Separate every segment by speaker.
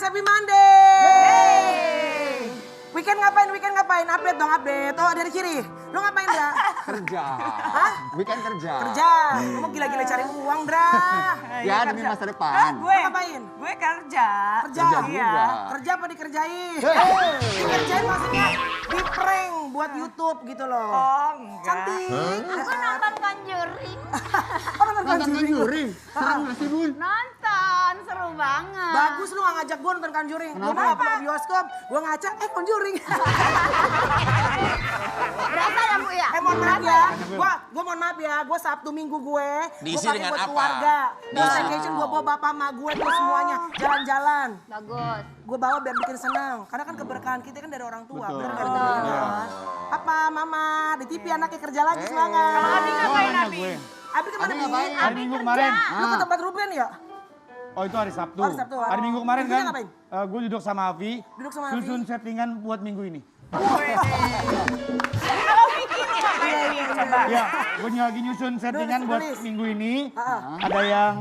Speaker 1: happy Monday. Weekend ngapain? Update dong, update. Oh, dari kiri. Lu ngapain, Dra?
Speaker 2: Kerja.
Speaker 1: Hah?
Speaker 2: Weekend kerja.
Speaker 1: Kerja. Lu mau gila-gila cari uang, Dra.
Speaker 2: Ya, demi masa depan.
Speaker 1: Lu ngapain?
Speaker 3: Gue kerja.
Speaker 1: Kerja.
Speaker 2: Kerja juga.
Speaker 1: Kerja apa dikerjain?
Speaker 2: Hey.
Speaker 1: Dikerjain maksudnya di prank buat YouTube gitu loh.
Speaker 3: Oh, enggak.
Speaker 1: Cantik.
Speaker 4: Aku nonton Conjuring.
Speaker 1: Oh, nonton
Speaker 2: Nonton
Speaker 1: Conjuring.
Speaker 2: Conjuring. Serem gak sih, Bun?
Speaker 4: Nonton, seru banget.
Speaker 1: Bagus lu gak ngajak gue nonton Conjuring. Gue mau ke bioskop, gue ngajak, Conjuring.
Speaker 4: Berasa ya Bu ya?
Speaker 1: Mohon maaf ya, gue mohon maaf ya, gue Sabtu Minggu gue
Speaker 5: Diisi
Speaker 1: pakai
Speaker 5: dengan
Speaker 1: buat
Speaker 5: apa?
Speaker 1: keluarga. Di staycation gue bawa bapak emak gue tuh semuanya jalan-jalan.
Speaker 4: Bagus.
Speaker 1: Gue bawa biar bikin senang, karena kan keberkahan kita kan dari orang tua.
Speaker 2: Betul.
Speaker 1: Bener kan? Apa mama, di TV anaknya kerja lagi semangat.
Speaker 3: Kalau Abi ngapain Abi?
Speaker 1: Abi kemana
Speaker 2: Abi
Speaker 1: Bi?
Speaker 2: ngapain?
Speaker 6: Hari Minggu kemarin.
Speaker 1: Lu ke tempat Ruben ya?
Speaker 6: Oh itu hari Sabtu.
Speaker 1: Oh, hari Sabtu.
Speaker 6: Hari Minggu kemarin
Speaker 1: Minggunya
Speaker 6: kan,
Speaker 1: ngapain?
Speaker 6: gue duduk sama Avi,
Speaker 1: Duduk sama Avi.
Speaker 6: susun settingan buat minggu ini.
Speaker 3: Kalau Vicky lu ngapain? Coba.
Speaker 6: Ya, gue lagi nyusun settingan buat
Speaker 1: tulis.
Speaker 6: minggu ini. Ada yang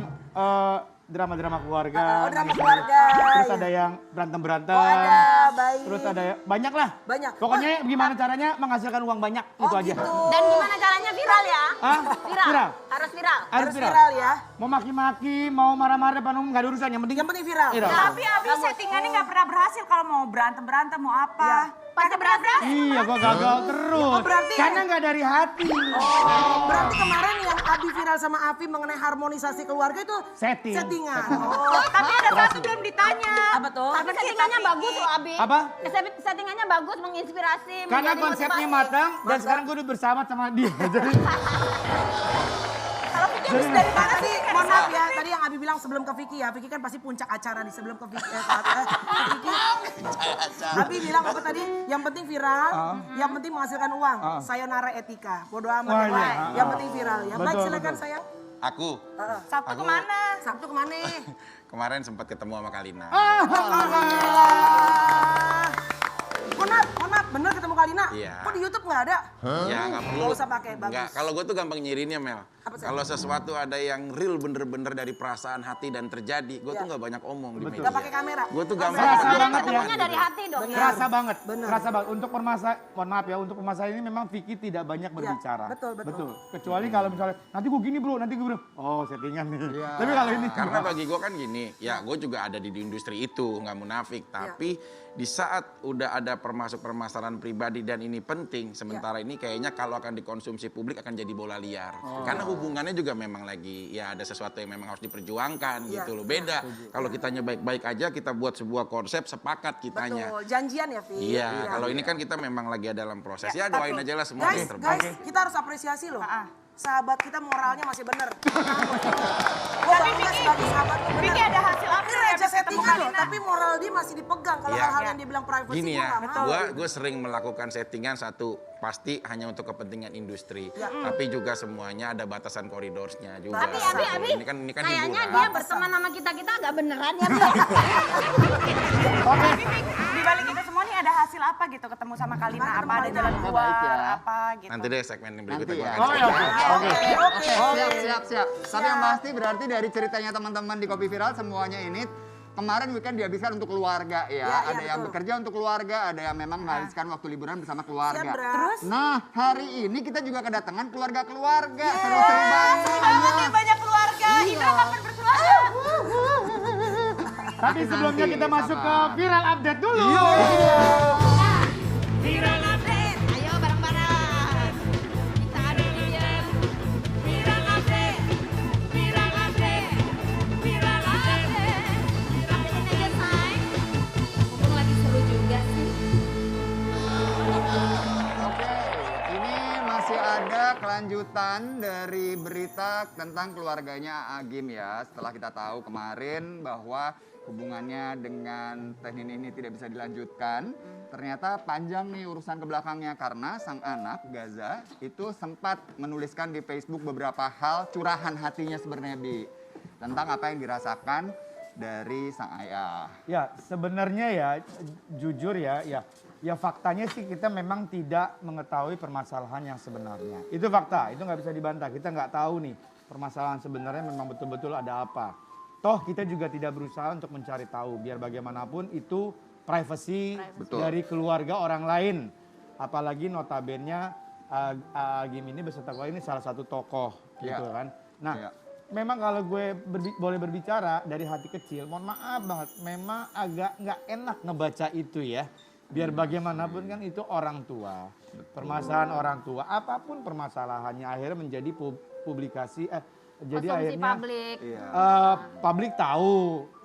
Speaker 6: drama-drama keluarga.
Speaker 1: Oh, drama
Speaker 6: gitu.
Speaker 1: keluarga,
Speaker 6: Terus
Speaker 1: iya.
Speaker 6: ada yang berantem-berantem.
Speaker 1: Oh ada, baik.
Speaker 6: Terus ada banyak lah.
Speaker 1: Banyak.
Speaker 6: Pokoknya gimana caranya menghasilkan uang banyak, itu aja.
Speaker 1: Gitu.
Speaker 4: Dan gimana caranya viral ya?
Speaker 6: Hah?
Speaker 4: Viral.
Speaker 6: Viral.
Speaker 4: Harus viral.
Speaker 1: Harus viral ya.
Speaker 6: Mau maki-maki, mau marah-marah depan umum, gak ada urusan. Yang penting
Speaker 1: Yang penting viral.
Speaker 6: viral.
Speaker 3: Tapi Abi settingannya nggak pernah berhasil kalau mau berantem mau apa.
Speaker 4: Pasti berhasil.
Speaker 6: Iya, gue gagal terus.
Speaker 1: Oh, berarti-
Speaker 6: Karena nggak dari hati.
Speaker 1: Berarti kemarin yang Abi viral sama Avi mengenai harmonisasi keluarga itu settingan. Oh,
Speaker 3: Tapi ada satu belum ditanya.
Speaker 1: apa tuh?
Speaker 4: Tapi settingannya bagus loh Abi.
Speaker 6: Apa?
Speaker 4: Settingannya bagus, menginspirasi.
Speaker 6: Karena
Speaker 4: menjadi
Speaker 6: konsepnya
Speaker 4: motivasi.
Speaker 6: matang dan sekarang gue udah bersama sama dia. Jadi
Speaker 3: Kalau Vicky habis dari mana sih?
Speaker 1: Mohon maaf ya, tadi yang Abi bilang sebelum ke Vicky ya, Vicky kan pasti puncak acara nih sebelum ke Vicky. Vicky. Abi bilang apa tadi? Yang penting viral, yang penting menghasilkan uang. Sayonara etika, bodo amat.
Speaker 6: Wah,
Speaker 1: ya,
Speaker 6: iya.
Speaker 1: Yang penting viral ya. Baik
Speaker 6: Betul,
Speaker 1: silakan
Speaker 6: betul.
Speaker 1: sayang.
Speaker 5: Aku
Speaker 3: Sabtu
Speaker 5: Aku-
Speaker 3: kemana?
Speaker 1: Sabtu kemana?
Speaker 5: kemarin sempat ketemu sama Kalina.
Speaker 1: Mohon maaf, bener ketemu Kalina?
Speaker 5: Iya.
Speaker 1: Kok di YouTube nggak ada?
Speaker 5: Ya nggak perlu.
Speaker 1: Nggak usah pakai, bagus.
Speaker 5: Nggak, kalau gue tuh gampang nyirinnya Mel.
Speaker 1: Apa sih?
Speaker 5: Kalau sesuatu ada yang real bener-bener dari perasaan hati dan terjadi, gue tuh
Speaker 1: Iya.
Speaker 5: nggak banyak omong di
Speaker 6: Betul.
Speaker 5: media.
Speaker 1: Nggak pakai kamera?
Speaker 5: Gue tuh gampang.
Speaker 6: Kerasa
Speaker 5: orang
Speaker 6: banget
Speaker 5: tahu
Speaker 6: ya.
Speaker 4: Semuanya dari hati dong.
Speaker 1: Bener.
Speaker 6: kerasa banget,
Speaker 1: Bener.
Speaker 6: kerasa banget. Untuk mohon maaf ya, untuk permasalahan ini memang Vicky tidak banyak berbicara.
Speaker 1: betul.
Speaker 6: Kecuali kalau misalnya, nanti gue gini bro, nanti gue bilang, oh settingan nih.
Speaker 2: Iya.
Speaker 6: Tapi kalau ini,
Speaker 5: Karena bagi gue kan gini, ya gue juga ada di industri itu, nggak munafik. Tapi di saat udah ada permasalahan pribadi dan ini penting, sementara ini kayaknya kalau akan dikonsumsi publik akan jadi bola liar. Karena hubungannya juga memang lagi, ya ada sesuatu yang memang harus diperjuangkan
Speaker 1: Iya,
Speaker 5: gitu loh. Beda, kalau kitanya baik-baik aja, kita buat sebuah konsep, sepakat kitanya.
Speaker 1: Betul, janjian ya, Vi?
Speaker 5: Iya, kalau ini kan kita memang lagi ada dalam proses. Ya doain aja lah semua
Speaker 1: Guys,
Speaker 5: yang terbaik.
Speaker 1: guys, kita harus apresiasi loh. Sahabat kita moralnya masih bener. Gue
Speaker 3: Tapi
Speaker 1: bangga
Speaker 3: Vicky,
Speaker 1: sebagai sahabat lu,
Speaker 3: Vicky
Speaker 1: bener.
Speaker 3: ada hasil apa
Speaker 1: Ini
Speaker 3: nih
Speaker 1: receh
Speaker 3: habis ketemu
Speaker 1: settingan loh,
Speaker 3: Kalina?
Speaker 1: tapi moral dia masih dipegang. Kalau
Speaker 5: Iya.
Speaker 1: hal-hal yang dia bilang privacy,
Speaker 5: Gini
Speaker 1: gue
Speaker 5: ya,
Speaker 1: gak mau.
Speaker 5: gue sering melakukan settingan satu pasti hanya untuk kepentingan industri, tapi juga semuanya ada batasan koridornya juga.
Speaker 4: Tapi Abi,
Speaker 5: ini kan
Speaker 4: kayaknya
Speaker 5: hiburan.
Speaker 4: dia berteman sama kita agak beneran ya. Bi?
Speaker 3: Tapi Vicky, di balik itu semua nih ada hasil apa gitu ketemu sama Kalina? Apa ada jalan
Speaker 2: Baik
Speaker 3: keluar?
Speaker 2: ya.
Speaker 3: Apa gitu?
Speaker 5: Nanti deh segmen yang berikutnya
Speaker 2: Nanti
Speaker 5: gue
Speaker 2: ya.
Speaker 5: akan cerita.
Speaker 6: oke.
Speaker 2: Siap. Tapi yang pasti berarti dari ceritanya teman-teman di Kopi Viral semuanya ini kemarin weekend dihabiskan untuk keluarga ya.
Speaker 1: Iya,
Speaker 2: Ada yang
Speaker 1: betul.
Speaker 2: bekerja untuk keluarga, ada yang memang menghabiskan waktu liburan bersama keluarga.
Speaker 1: Siap, Bra.
Speaker 3: Terus?
Speaker 2: Nah, hari ini kita juga kedatangan keluarga-keluarga. Seru-seru banget.
Speaker 3: Banget nih banyak keluarga. Indra kapan berkeluarga?
Speaker 6: Tapi sebelumnya
Speaker 2: nanti
Speaker 6: kita masuk ke
Speaker 2: kapan?
Speaker 6: viral update dulu.
Speaker 4: Viral update. Ayo bareng-bareng. Kita ada di dia. Viral update. Viral update. Viral update. Updatein aja say. Mumpung lagi seru juga sih.
Speaker 2: Oke, ini masih ada kelanjutan dari berita tentang keluarganya Agim ya. Setelah kita tahu kemarin bahwa hubungannya dengan Teh Nini ini tidak bisa dilanjutkan. Ternyata panjang nih urusan ke belakangnya karena sang anak Gaza itu sempat menuliskan di Facebook beberapa hal curahan hatinya sebenarnya Bi. Tentang apa yang dirasakan dari sang ayah.
Speaker 6: Ya sebenarnya ya jujur ya faktanya sih kita memang tidak mengetahui permasalahan yang sebenarnya. Itu fakta, itu nggak bisa dibantah. Kita nggak tahu nih permasalahan sebenarnya memang betul-betul ada apa. Toh kita juga tidak berusaha untuk mencari tahu, biar bagaimanapun itu privasi
Speaker 2: Betul.
Speaker 6: dari keluarga orang lain. Apalagi notabene Agim ini beserta keluarga ini salah satu tokoh gitu
Speaker 2: Iya.
Speaker 6: kan. Nah,
Speaker 2: Iya.
Speaker 6: memang kalau gue boleh berbicara dari hati kecil, mohon maaf banget, memang agak nggak enak ngebaca itu ya. Biar bagaimanapun kan itu orang tua, permasalahan orang tua, apapun permasalahannya akhirnya menjadi publikasi, jadi
Speaker 4: Konsumsi
Speaker 6: akhirnya
Speaker 4: publik.
Speaker 2: Iya.
Speaker 6: publik tahu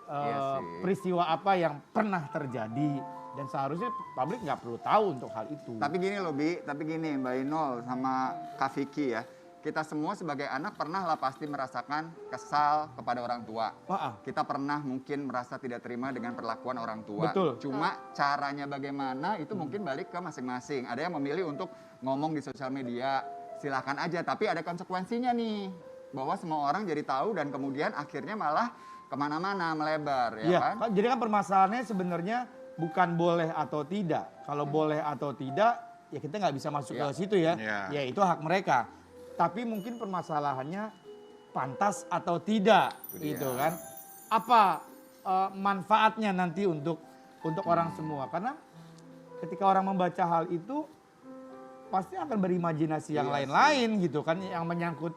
Speaker 2: Iya sih.
Speaker 6: peristiwa apa yang pernah terjadi dan seharusnya publik nggak perlu tahu untuk hal itu.
Speaker 2: Tapi gini loh Bi, tapi gini Mbak Inul sama Kak Vicky ya. Kita semua sebagai anak pernah lah pasti merasakan kesal kepada orang tua.
Speaker 6: Wah,
Speaker 2: Kita pernah mungkin merasa tidak terima dengan perlakuan orang tua.
Speaker 6: Betul.
Speaker 2: Cuma caranya bagaimana itu mungkin balik ke masing-masing. Ada yang memilih untuk ngomong di sosial media, silakan aja. Tapi ada konsekuensinya nih. Bahwa semua orang jadi tahu dan kemudian akhirnya malah kemana-mana melebar ya
Speaker 6: Iya,
Speaker 2: kan?
Speaker 6: jadi kan permasalahannya sebenarnya bukan boleh atau tidak. Kalau boleh atau tidak, ya kita nggak bisa masuk
Speaker 2: Iya.
Speaker 6: ke situ ya.
Speaker 5: Iya.
Speaker 6: Ya itu hak mereka. Tapi mungkin permasalahannya pantas atau tidak,
Speaker 2: Itu
Speaker 6: gitu
Speaker 2: dia.
Speaker 6: kan? Apa manfaatnya nanti untuk orang semua? Karena ketika orang membaca hal itu, pasti akan berimajinasi yang
Speaker 2: Iya
Speaker 6: lain-lain gitu kan, yang menyangkut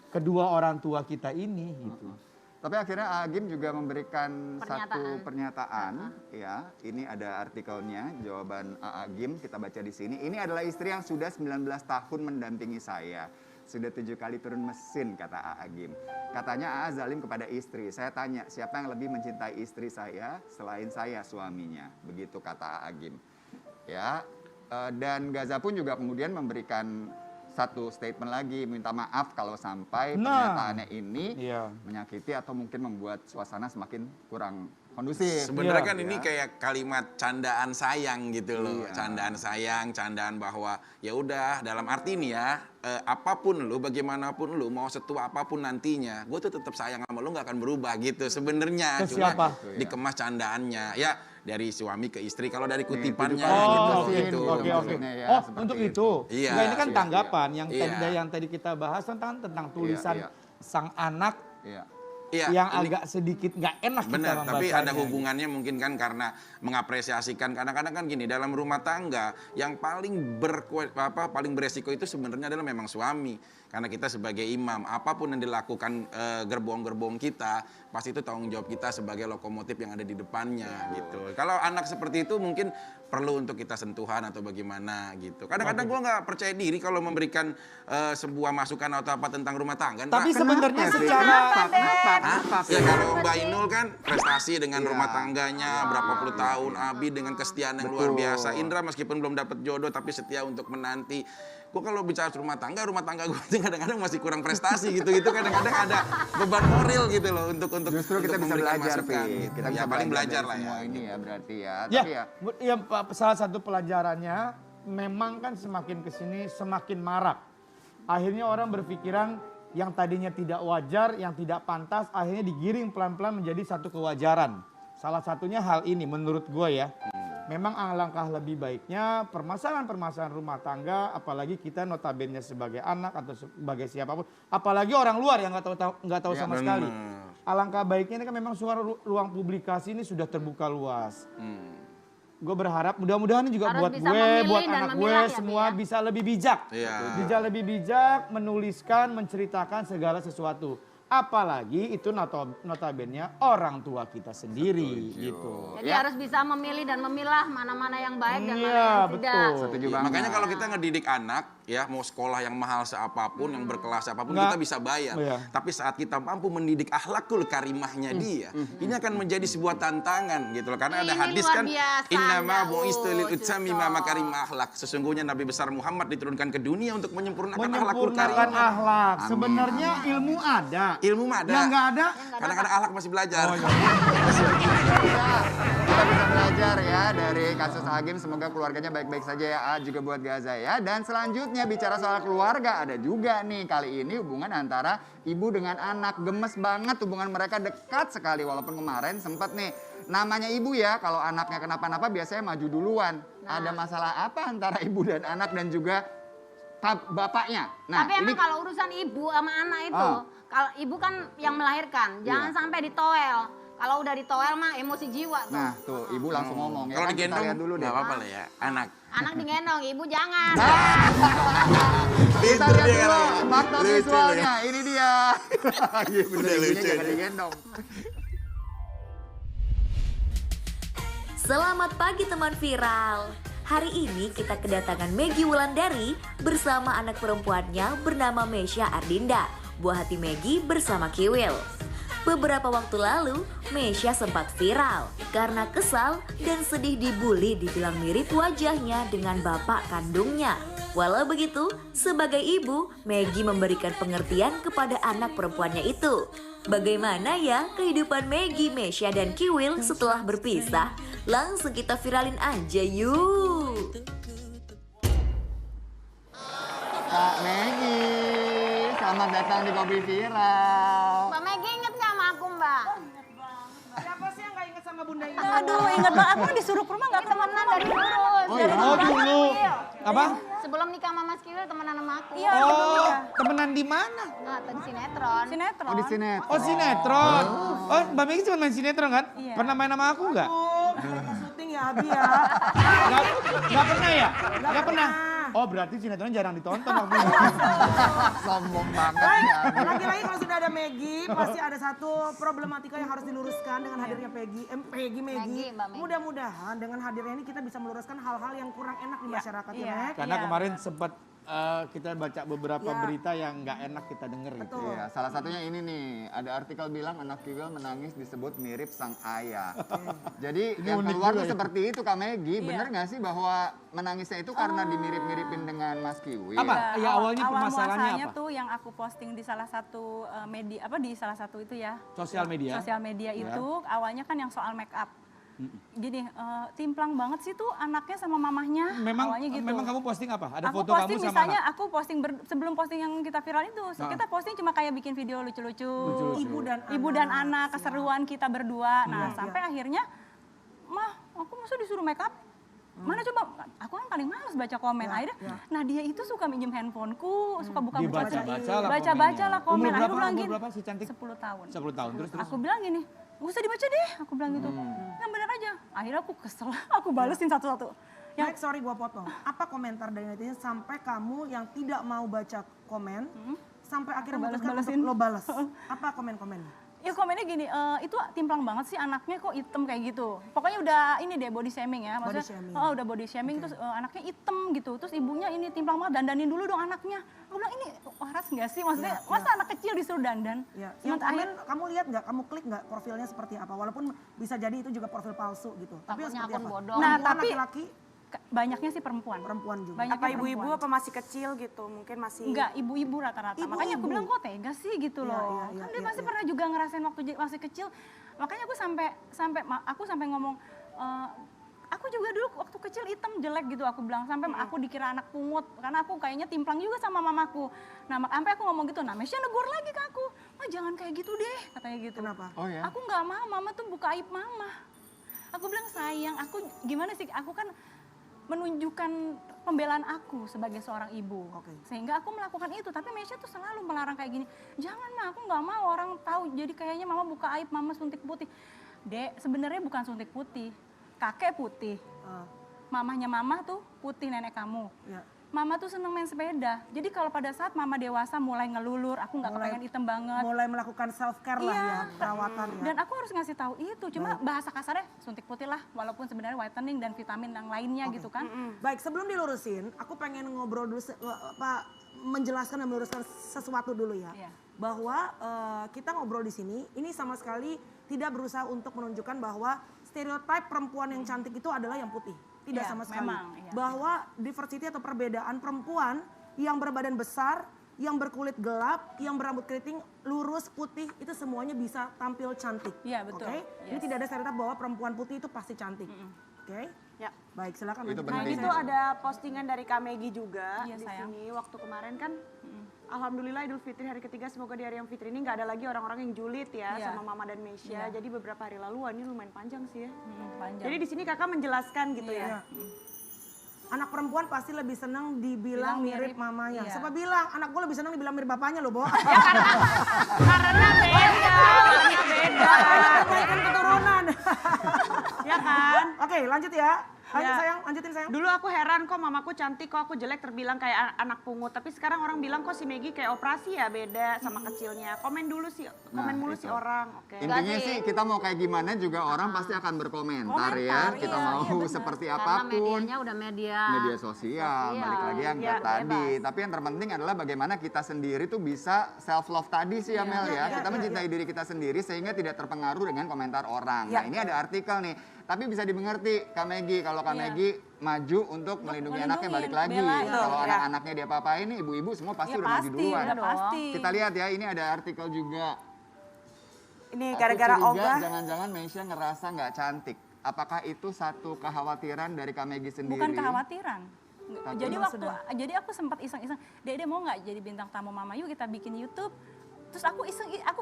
Speaker 6: kedua orang tua kita ini gitu.
Speaker 2: Tapi akhirnya Agim juga memberikan satu
Speaker 4: Pernyataan.
Speaker 2: pernyataan, ya. Ini ada artikelnya, jawaban Agim kita baca di sini. Ini adalah istri yang sudah 19 tahun mendampingi saya. Sudah 7 kali turun mesin, kata Agim. Katanya zalim kepada istri. Saya tanya, siapa yang lebih mencintai istri saya selain saya suaminya? Begitu kata Agim. Ya, dan Gaza pun juga kemudian memberikan satu statement lagi, minta maaf kalau sampai pernyataannya ini
Speaker 6: Iya.
Speaker 2: menyakiti atau mungkin membuat suasana semakin kurang kondusif.
Speaker 5: Sebenarnya
Speaker 6: Iya.
Speaker 5: kan ini kayak kalimat candaan sayang gitu loh.
Speaker 2: Iya.
Speaker 5: Candaan sayang, candaan bahwa ya udah dalam arti ini ya, apapun lu, bagaimanapun lu, mau setua apapun nantinya, gue tuh tetap sayang sama lu, nggak akan berubah gitu sebenarnya.
Speaker 6: Ke
Speaker 5: Cuma
Speaker 6: siapa?
Speaker 5: dikemas candaannya. Ya dari suami ke istri kalau dari kutipannya
Speaker 2: Oh,
Speaker 5: gitu.
Speaker 2: oke,
Speaker 5: gitu.
Speaker 6: Oke.
Speaker 2: maksudnya ya,
Speaker 6: Oh,
Speaker 2: seperti
Speaker 6: untuk
Speaker 2: itu.
Speaker 6: itu.
Speaker 5: Iya,
Speaker 6: Enggak, ini kan
Speaker 2: iya,
Speaker 6: tanggapan
Speaker 5: iya.
Speaker 6: yang tadi kita bahas tentang tulisan
Speaker 2: iya.
Speaker 6: sang anak
Speaker 2: Iya.
Speaker 5: Iya,
Speaker 6: yang
Speaker 5: ini-
Speaker 6: agak sedikit nggak enak kita
Speaker 5: Benar, tapi
Speaker 6: membacanya.
Speaker 5: ada hubungannya mungkin kan karena mengapresiasikan. Kadang-kadang kan gini, dalam rumah tangga yang paling paling beresiko itu sebenarnya adalah memang suami. Karena kita sebagai imam, apapun yang dilakukan gerbong-gerbong kita, pasti itu tanggung jawab kita sebagai lokomotif yang ada di depannya gitu. Kalau anak seperti itu mungkin perlu untuk kita sentuhan atau bagaimana gitu. Kadang-kadang gue nggak percaya diri kalau memberikan sebuah masukan atau apa tentang rumah tangga.
Speaker 6: Tapi
Speaker 5: Nggak-
Speaker 6: sebenarnya
Speaker 2: Kenapa sih?
Speaker 6: secara
Speaker 2: Kenapa?
Speaker 5: Ya kalau Mbak Inul kan prestasi dengan
Speaker 2: Iya.
Speaker 5: rumah tangganya berapa puluh tahun, Abi dengan kesetiaan yang luar
Speaker 2: Betul.
Speaker 5: biasa, Indra meskipun belum dapat jodoh tapi setia untuk menanti. Gue kalau bicara rumah tangga gue tuh kadang-kadang masih kurang prestasi gitu kadang-kadang ada beban moral gitu loh untuk
Speaker 2: Justru kita
Speaker 5: untuk
Speaker 2: bisa
Speaker 5: memberikan
Speaker 2: belajar,
Speaker 5: masukan
Speaker 2: Pi.
Speaker 5: gitu.
Speaker 2: Kita bisa
Speaker 5: Ya paling belajar
Speaker 2: dari
Speaker 5: lah ya.
Speaker 2: semua ini ya berarti ya.
Speaker 6: ya,
Speaker 2: Tapi ya,
Speaker 6: ya Pak, salah satu pelajarannya memang kan semakin kesini semakin marak. Akhirnya orang berpikiran yang tadinya tidak wajar, yang tidak pantas, akhirnya digiring pelan-pelan menjadi satu kewajaran. Salah satunya hal ini menurut gue ya. Memang alangkah lebih baiknya permasalahan-permasalahan rumah tangga, apalagi kita notabene sebagai anak atau sebagai siapapun, apalagi orang luar yang nggak tahu
Speaker 2: Ya,
Speaker 6: sama
Speaker 5: benar.
Speaker 6: sekali. Alangkah baiknya ini kan memang ruang publikasi ini sudah terbuka luas. Gue berharap mudah-mudahan ini juga
Speaker 4: Harus
Speaker 6: buat
Speaker 4: bisa
Speaker 6: gue,
Speaker 4: memilih
Speaker 6: buat
Speaker 4: dan
Speaker 6: anak gue
Speaker 4: memilah ya,
Speaker 6: semua
Speaker 4: Pi, ya?
Speaker 6: bisa lebih bijak.
Speaker 5: Iya.
Speaker 6: Bisa lebih bijak menuliskan, menceritakan segala sesuatu. Apalagi itu notabene orang tua kita sendiri gitu.
Speaker 4: Jadi
Speaker 2: Ya.
Speaker 4: harus bisa memilih dan memilah mana-mana yang baik dan mana
Speaker 6: Iya,
Speaker 4: yang tidak.
Speaker 6: betul.
Speaker 2: setuju
Speaker 5: Iya,
Speaker 2: banget.
Speaker 5: makanya kalau kita ngedidik anak, ya mau sekolah yang mahal seapapun, yang berkelas apapun,
Speaker 6: Nggak.
Speaker 5: kita bisa bayar.
Speaker 6: Iya.
Speaker 5: Tapi saat kita mampu mendidik akhlakul karimahnya dia, ini akan menjadi sebuah tantangan gitu loh. Karena ada
Speaker 4: Ini
Speaker 5: hadis
Speaker 4: luar
Speaker 5: kan,
Speaker 4: biasa,
Speaker 5: innama
Speaker 4: Anda,
Speaker 5: bu'istu lil utamima
Speaker 4: Ustaz.
Speaker 5: makarim akhlak. Sesungguhnya Nabi besar Muhammad diturunkan ke dunia untuk menyempurnakan akhlakul
Speaker 6: Menyempurnakan
Speaker 5: karimah.
Speaker 6: akhlak.
Speaker 2: Amin,
Speaker 6: Sebenarnya ilmu ada.
Speaker 5: Ilmu mah ada.
Speaker 6: Yang nggak ada,
Speaker 5: Kadang-kadang akhlak masih belajar.
Speaker 2: Kita bisa belajar ya dari kasus Agim. Semoga keluarganya baik-baik saja ya. Juga buat Gaza ya. Dan selanjutnya bicara soal keluarga. Ada juga nih kali ini hubungan antara ibu dengan anak. Gemes banget hubungan mereka, dekat sekali. Walaupun kemarin sempat nih namanya ibu ya. Kalau anaknya kenapa-napa biasanya maju duluan. Ada masalah apa antara ibu dan anak dan juga bapaknya? Nah,
Speaker 4: Tapi
Speaker 2: ini
Speaker 4: emang kalau urusan ibu sama anak itu, kalau ibu kan yang melahirkan, jangan
Speaker 2: Iya.
Speaker 4: sampai ditoel. Kalau udah ditoel mah emosi jiwa tuh.
Speaker 2: Nah, tuh ibu langsung ngomong ya.
Speaker 5: Kalau
Speaker 2: kan, kita
Speaker 5: digendong
Speaker 2: lihat dulu deh.
Speaker 5: nggak apa-apa lah ya, anak.
Speaker 4: Anak digendong, ibu jangan.
Speaker 2: Kita lihat dulu faktor
Speaker 5: Lucu
Speaker 2: visualnya. Ini dia. Iya bener,
Speaker 5: Udah
Speaker 2: ibunya
Speaker 5: lucu
Speaker 2: jangan
Speaker 5: nih.
Speaker 2: digendong.
Speaker 7: Selamat pagi teman viral. Hari ini kita kedatangan Maggie Wulandari bersama anak perempuannya bernama Mesya Ardinda, buah hati Maggie bersama Kiwil. Beberapa waktu lalu, Mesya sempat viral karena kesal dan sedih dibully dibilang mirip wajahnya dengan bapak kandungnya. Walau begitu, sebagai ibu, Maggie memberikan pengertian kepada anak perempuannya itu. Bagaimana ya kehidupan Maggie, Mesya, dan Kiwil setelah berpisah? Langsung kita viralin aja yuk!
Speaker 2: Kak Maggie, selamat datang di Kopi Viral.
Speaker 4: Mbak Maggie inget gak sama aku Mbak?
Speaker 1: Siapa sih yang gak inget sama Bunda ini?
Speaker 3: Aduh, inget banget. Aku disuruh ke rumah gak
Speaker 4: Temenan dari dulu.
Speaker 2: Oh iya?
Speaker 6: Oh dulu. Apa?
Speaker 4: Sebelum nikah sama Mas Kiwil temenan sama aku.
Speaker 3: Iya,
Speaker 6: Oh, temenan di mana?
Speaker 4: Nah, tadi sinetron.
Speaker 3: sinetron.
Speaker 2: Oh di sinetron.
Speaker 6: Oh sinetron. Oh Mbak Maggie cuma main sinetron kan?
Speaker 3: Iya.
Speaker 6: Pernah main sama aku nggak?
Speaker 1: Mereka syuting ya Abi ya.
Speaker 6: Nggak pernah ya? Nggak pernah.
Speaker 1: pernah.
Speaker 6: Oh berarti sinetron jarang ditonton waktu itu.
Speaker 2: Sombong banget ya.
Speaker 1: Lagi-lagi kalau sudah ada Maggie, pasti ada satu problematika yang harus diluruskan dengan hadirnya Maggie,
Speaker 4: Maggie,
Speaker 1: Maggie.
Speaker 4: Mbak Maggie.
Speaker 1: Mudah-mudahan dengan hadirnya ini kita bisa meluruskan hal-hal yang kurang enak di masyarakat ya,
Speaker 3: iya.
Speaker 1: Meg.
Speaker 6: Karena
Speaker 3: Iya.
Speaker 6: kemarin sempat kita baca beberapa
Speaker 1: Iya.
Speaker 6: berita yang nggak enak kita denger gitu.
Speaker 1: Betul.
Speaker 2: Iya, salah satunya ini nih, ada artikel bilang anak Kiwil menangis disebut mirip sang ayah. Jadi
Speaker 6: Ini
Speaker 2: yang
Speaker 6: unik
Speaker 2: keluar
Speaker 6: juga
Speaker 2: tuh
Speaker 6: ya.
Speaker 2: seperti itu Kak Maggie,
Speaker 3: Iya.
Speaker 2: bener nggak sih bahwa menangisnya itu karena dimirip-miripin dengan Mas Kiwil?
Speaker 6: Apa? Ya, awalnya permasalahannya
Speaker 3: muasalanya
Speaker 6: apa?
Speaker 3: tuh yang aku posting di salah satu media, di salah satu itu ya.
Speaker 6: Sosial media.
Speaker 3: Sosial media
Speaker 6: Ya.
Speaker 3: itu awalnya kan yang soal make up. Gini, timplang banget sih tuh anaknya sama mamahnya.
Speaker 6: Memang
Speaker 3: awalnya gitu.
Speaker 6: memang kamu posting apa? Ada
Speaker 3: Aku
Speaker 6: foto
Speaker 3: posting
Speaker 6: kamu sama
Speaker 3: misalnya
Speaker 6: anak?
Speaker 3: aku posting sebelum posting yang kita viral itu, kita posting cuma kayak bikin video lucu-lucu.
Speaker 1: Ibu dan
Speaker 3: anak, keseruan kita berdua. Nah,
Speaker 1: Iya,
Speaker 3: sampai akhirnya, "Mah, aku masa disuruh make up? Mana coba, aku kan paling males baca komen." Akhirnya, nah dia itu suka minjem handphoneku, suka buka-buka
Speaker 6: Dibaca-baca lah
Speaker 3: baca-baca
Speaker 6: komennya.
Speaker 3: lah komen.
Speaker 6: Umur
Speaker 3: Akhirnya
Speaker 6: berapa?
Speaker 3: aku bilang
Speaker 6: Umur
Speaker 3: gini,
Speaker 6: berapa si cantik?
Speaker 3: 10 tahun.
Speaker 6: 10 tahun terus.
Speaker 3: Aku bilang gini, gak usah dibaca deh, aku bilang gitu. Yang bener aja. Akhirnya aku kesel, aku balesin satu-satu. Yang
Speaker 1: Meg, sorry gua potong. Apa komentar dari netizen sampai kamu yang tidak mau baca komen, sampai akhirnya memutuskan
Speaker 3: Bales-balesin.
Speaker 1: untuk lo balas? Apa komen-komennya?
Speaker 3: ya komennya gini, itu timplang banget sih anaknya kok hitam kayak gitu. Pokoknya udah ini deh body shaming ya. Maksudnya,
Speaker 1: Body shaming.
Speaker 3: Oh, udah body shaming terus anaknya hitam gitu. Terus ibunya ini timplang banget, dandanin dulu dong anaknya. Aku bilang ini waras nggak sih? Maksudnya masa anak kecil disuruh dandan?
Speaker 1: Ya, yang
Speaker 3: Sementara
Speaker 1: komen kamu lihat nggak, kamu klik nggak profilnya seperti apa? Walaupun bisa jadi itu juga profil palsu gitu. Tapi yang
Speaker 4: Takutnya
Speaker 1: seperti
Speaker 4: akun
Speaker 1: apa?
Speaker 4: bodong.
Speaker 3: Nah,
Speaker 1: Perempuan,
Speaker 3: tapi-
Speaker 1: laki-laki,
Speaker 3: banyaknya sih perempuan.
Speaker 1: perempuan juga.
Speaker 3: Banyaknya
Speaker 8: Apa ibu-ibu
Speaker 3: perempuan.
Speaker 8: apa masih kecil gitu? Mungkin masih
Speaker 3: Enggak, ibu-ibu rata-rata. Makanya aku
Speaker 1: Ibu-ibu.
Speaker 3: bilang kok tega sih gitu
Speaker 1: Iya,
Speaker 3: loh.
Speaker 1: iya,
Speaker 3: Kan
Speaker 1: iya,
Speaker 3: dia
Speaker 1: iya,
Speaker 3: pasti
Speaker 1: iya.
Speaker 3: pernah juga ngerasain waktu masih kecil. Makanya aku sampai ngomong, aku juga dulu waktu kecil hitam jelek gitu aku bilang. Sampai aku dikira anak pungut. Karena aku kayaknya timplang juga sama mamaku. Nah sampai aku ngomong gitu, nah Mesya negur lagi ke aku. "Ma jangan kayak gitu deh," katanya gitu.
Speaker 1: Kenapa?
Speaker 2: Oh ya?
Speaker 3: Aku nggak mau, mama tuh buka aib mama. Aku bilang sayang, aku gimana sih, aku kan menunjukkan pembelaan aku sebagai seorang ibu.
Speaker 1: Oke.
Speaker 3: Sehingga aku melakukan itu, tapi Mesya tuh selalu melarang kayak gini. "Jangan Ma, aku nggak mau orang tahu, jadi kayaknya mama buka aib, mama suntik putih." Dek, sebenarnya bukan suntik putih, kakek putih. Mamahnya mama tuh putih nenek kamu.
Speaker 1: Ya.
Speaker 3: Mama tuh seneng main sepeda. Jadi kalau pada saat mama dewasa mulai ngelulur, aku nggak
Speaker 1: Mulai-
Speaker 3: kepengen hitam banget.
Speaker 1: Mulai melakukan self care lah ya, perawatan ya.
Speaker 3: Dan aku harus ngasih tahu itu, cuma bahasa kasarnya suntik putih lah, walaupun sebenarnya whitening dan vitamin yang lainnya gitu kan.
Speaker 1: Baik, sebelum dilurusin, aku pengen ngobrol dulu, menjelaskan dan meluruskan sesuatu dulu ya.
Speaker 3: Iya.
Speaker 1: Bahwa kita ngobrol di sini, ini sama sekali tidak berusaha untuk menunjukkan bahwa stereotip perempuan yang cantik itu adalah yang putih. Tidak
Speaker 3: Iya,
Speaker 1: sama sekali.
Speaker 3: memang, iya.
Speaker 1: Bahwa diversity atau perbedaan perempuan yang berbadan besar, yang berkulit gelap, yang berambut keriting, lurus, putih, itu semuanya bisa tampil cantik.
Speaker 3: Iya, betul.
Speaker 1: Oke? Ini
Speaker 3: Yes.
Speaker 1: tidak ada stereotip bahwa perempuan putih itu pasti cantik. Oke?
Speaker 8: Ya.
Speaker 1: Baik, silakan.
Speaker 2: Itu
Speaker 1: lanjut.
Speaker 8: Nah
Speaker 2: penting.
Speaker 8: itu ada postingan dari Kak Maggie juga
Speaker 3: Iya,
Speaker 8: di
Speaker 3: sayang.
Speaker 8: sini waktu kemarin kan. Alhamdulillah Idul Fitri hari ketiga, semoga di hari yang fitri ini nggak ada lagi orang-orang yang julid ya
Speaker 3: Iya.
Speaker 8: sama Mama dan Mesya.
Speaker 3: Iya.
Speaker 8: Jadi beberapa hari lalu, wah, ini lumayan panjang sih ya.
Speaker 3: Panjang.
Speaker 8: Jadi di sini kakak menjelaskan gitu
Speaker 3: Iya.
Speaker 8: ya.
Speaker 1: Anak perempuan pasti lebih senang dibilang
Speaker 3: Bilang
Speaker 1: mirip
Speaker 3: mirip,
Speaker 1: mamanya.
Speaker 3: iya.
Speaker 1: Siapa bilang? Anak gue lebih senang dibilang mirip bapaknya loh, Bo.
Speaker 8: Karena beda.
Speaker 1: Kebaikan keturunan.
Speaker 8: Ya kan?
Speaker 1: Oke, lanjut ya. Lanjut
Speaker 8: Ya.
Speaker 1: sayang, lanjutin sayang.
Speaker 8: Dulu aku heran kok mamaku cantik, kok aku jelek terbilang kayak anak pungut. Tapi sekarang orang bilang kok si Maggie kayak operasi ya, beda sama kecilnya. Komen dulu sih, komen
Speaker 2: Nah,
Speaker 8: mulu
Speaker 2: itu.
Speaker 8: sih orang. Oke.
Speaker 2: Intinya sih kita mau kayak gimana juga orang pasti akan berkomentar ya.
Speaker 3: Komentar,
Speaker 2: Kita
Speaker 3: iya,
Speaker 2: mau
Speaker 3: iya benar.
Speaker 2: seperti
Speaker 4: Karena
Speaker 2: apapun.
Speaker 4: medianya udah media
Speaker 2: Media sosial, balik lagi yang
Speaker 8: Iya,
Speaker 2: tadi. Tapi yang terpenting adalah bagaimana kita sendiri tuh bisa self love tadi sih ya Mel ya. Kita mencintai diri kita sendiri sehingga tidak terpengaruh dengan komentar orang. Nah ini ada artikel nih. Tapi bisa dimengerti Kak Maggie, kalau Kak
Speaker 3: Iya.
Speaker 2: Maggie maju untuk melindungi anaknya balik lagi.
Speaker 3: belain.
Speaker 2: Kalau
Speaker 8: Iya.
Speaker 2: anak-anaknya dia apa-apain nih ibu-ibu semua pasti
Speaker 3: Ya
Speaker 2: udah maju duluan.
Speaker 3: udah pasti.
Speaker 2: Kita lihat ya, ini ada artikel juga.
Speaker 8: Ini
Speaker 2: Aku
Speaker 8: gara-gara
Speaker 2: curiga
Speaker 8: ogah.
Speaker 2: jangan-jangan Meisha ngerasa nggak cantik. Apakah itu satu kekhawatiran dari Kak Maggie sendiri?
Speaker 3: Bukan kekhawatiran.
Speaker 2: Tapi
Speaker 3: Jadi
Speaker 2: emang
Speaker 3: jadi aku sempat iseng-iseng, Dede mau nggak jadi bintang tamu Mama, yuk kita bikin YouTube. Terus aku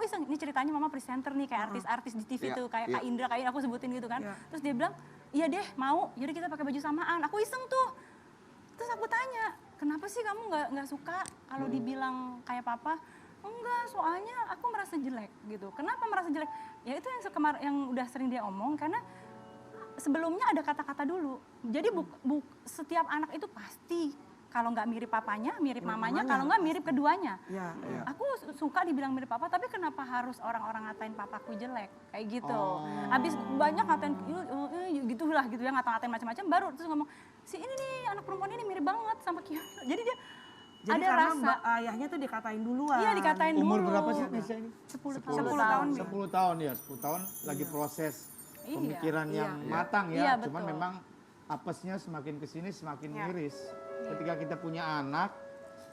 Speaker 3: iseng, ini ceritanya Mama presenter nih kayak artis-artis di TV
Speaker 2: Iya,
Speaker 3: tuh, kayak
Speaker 2: iya.
Speaker 3: Kak Indra, kayak aku sebutin gitu kan.
Speaker 1: Iya.
Speaker 3: Terus dia bilang, iya deh mau, jadi kita pakai baju samaan. Aku iseng tuh. Terus aku tanya, kenapa sih kamu nggak suka kalau dibilang kayak papa? Enggak, soalnya aku merasa jelek gitu. Kenapa merasa jelek? Ya itu yang udah sering dia omong, karena sebelumnya ada kata-kata dulu. Jadi setiap anak itu pasti kalau nggak mirip papanya, mirip mamanya, kalau nggak mirip keduanya.
Speaker 1: Iya, iya.
Speaker 3: Aku suka dibilang mirip papa, tapi kenapa harus orang-orang ngatain papaku jelek? Kayak gitu. Habis banyak ngatain, gitulah gitu ya, ngata-ngatain macam-macam, baru terus ngomong, si ini nih anak perempuan ini mirip banget sama Kia. Jadi dia
Speaker 1: Jadi
Speaker 3: ada
Speaker 1: karena
Speaker 3: rasa.
Speaker 1: ayahnya tuh dikatain duluan.
Speaker 3: Iya dikatain dulu.
Speaker 6: Umur berapa sih Meisha ini?
Speaker 3: 10 tahun.
Speaker 8: 10 tahun.
Speaker 6: 10 tahun ya, 10 tahun lagi proses
Speaker 3: Iya,
Speaker 6: pemikiran yang
Speaker 1: iya.
Speaker 6: matang ya.
Speaker 3: Iya,
Speaker 6: Cuman
Speaker 3: betul.
Speaker 6: memang apesnya semakin kesini semakin
Speaker 8: Iya.
Speaker 6: miris. Ketika kita punya anak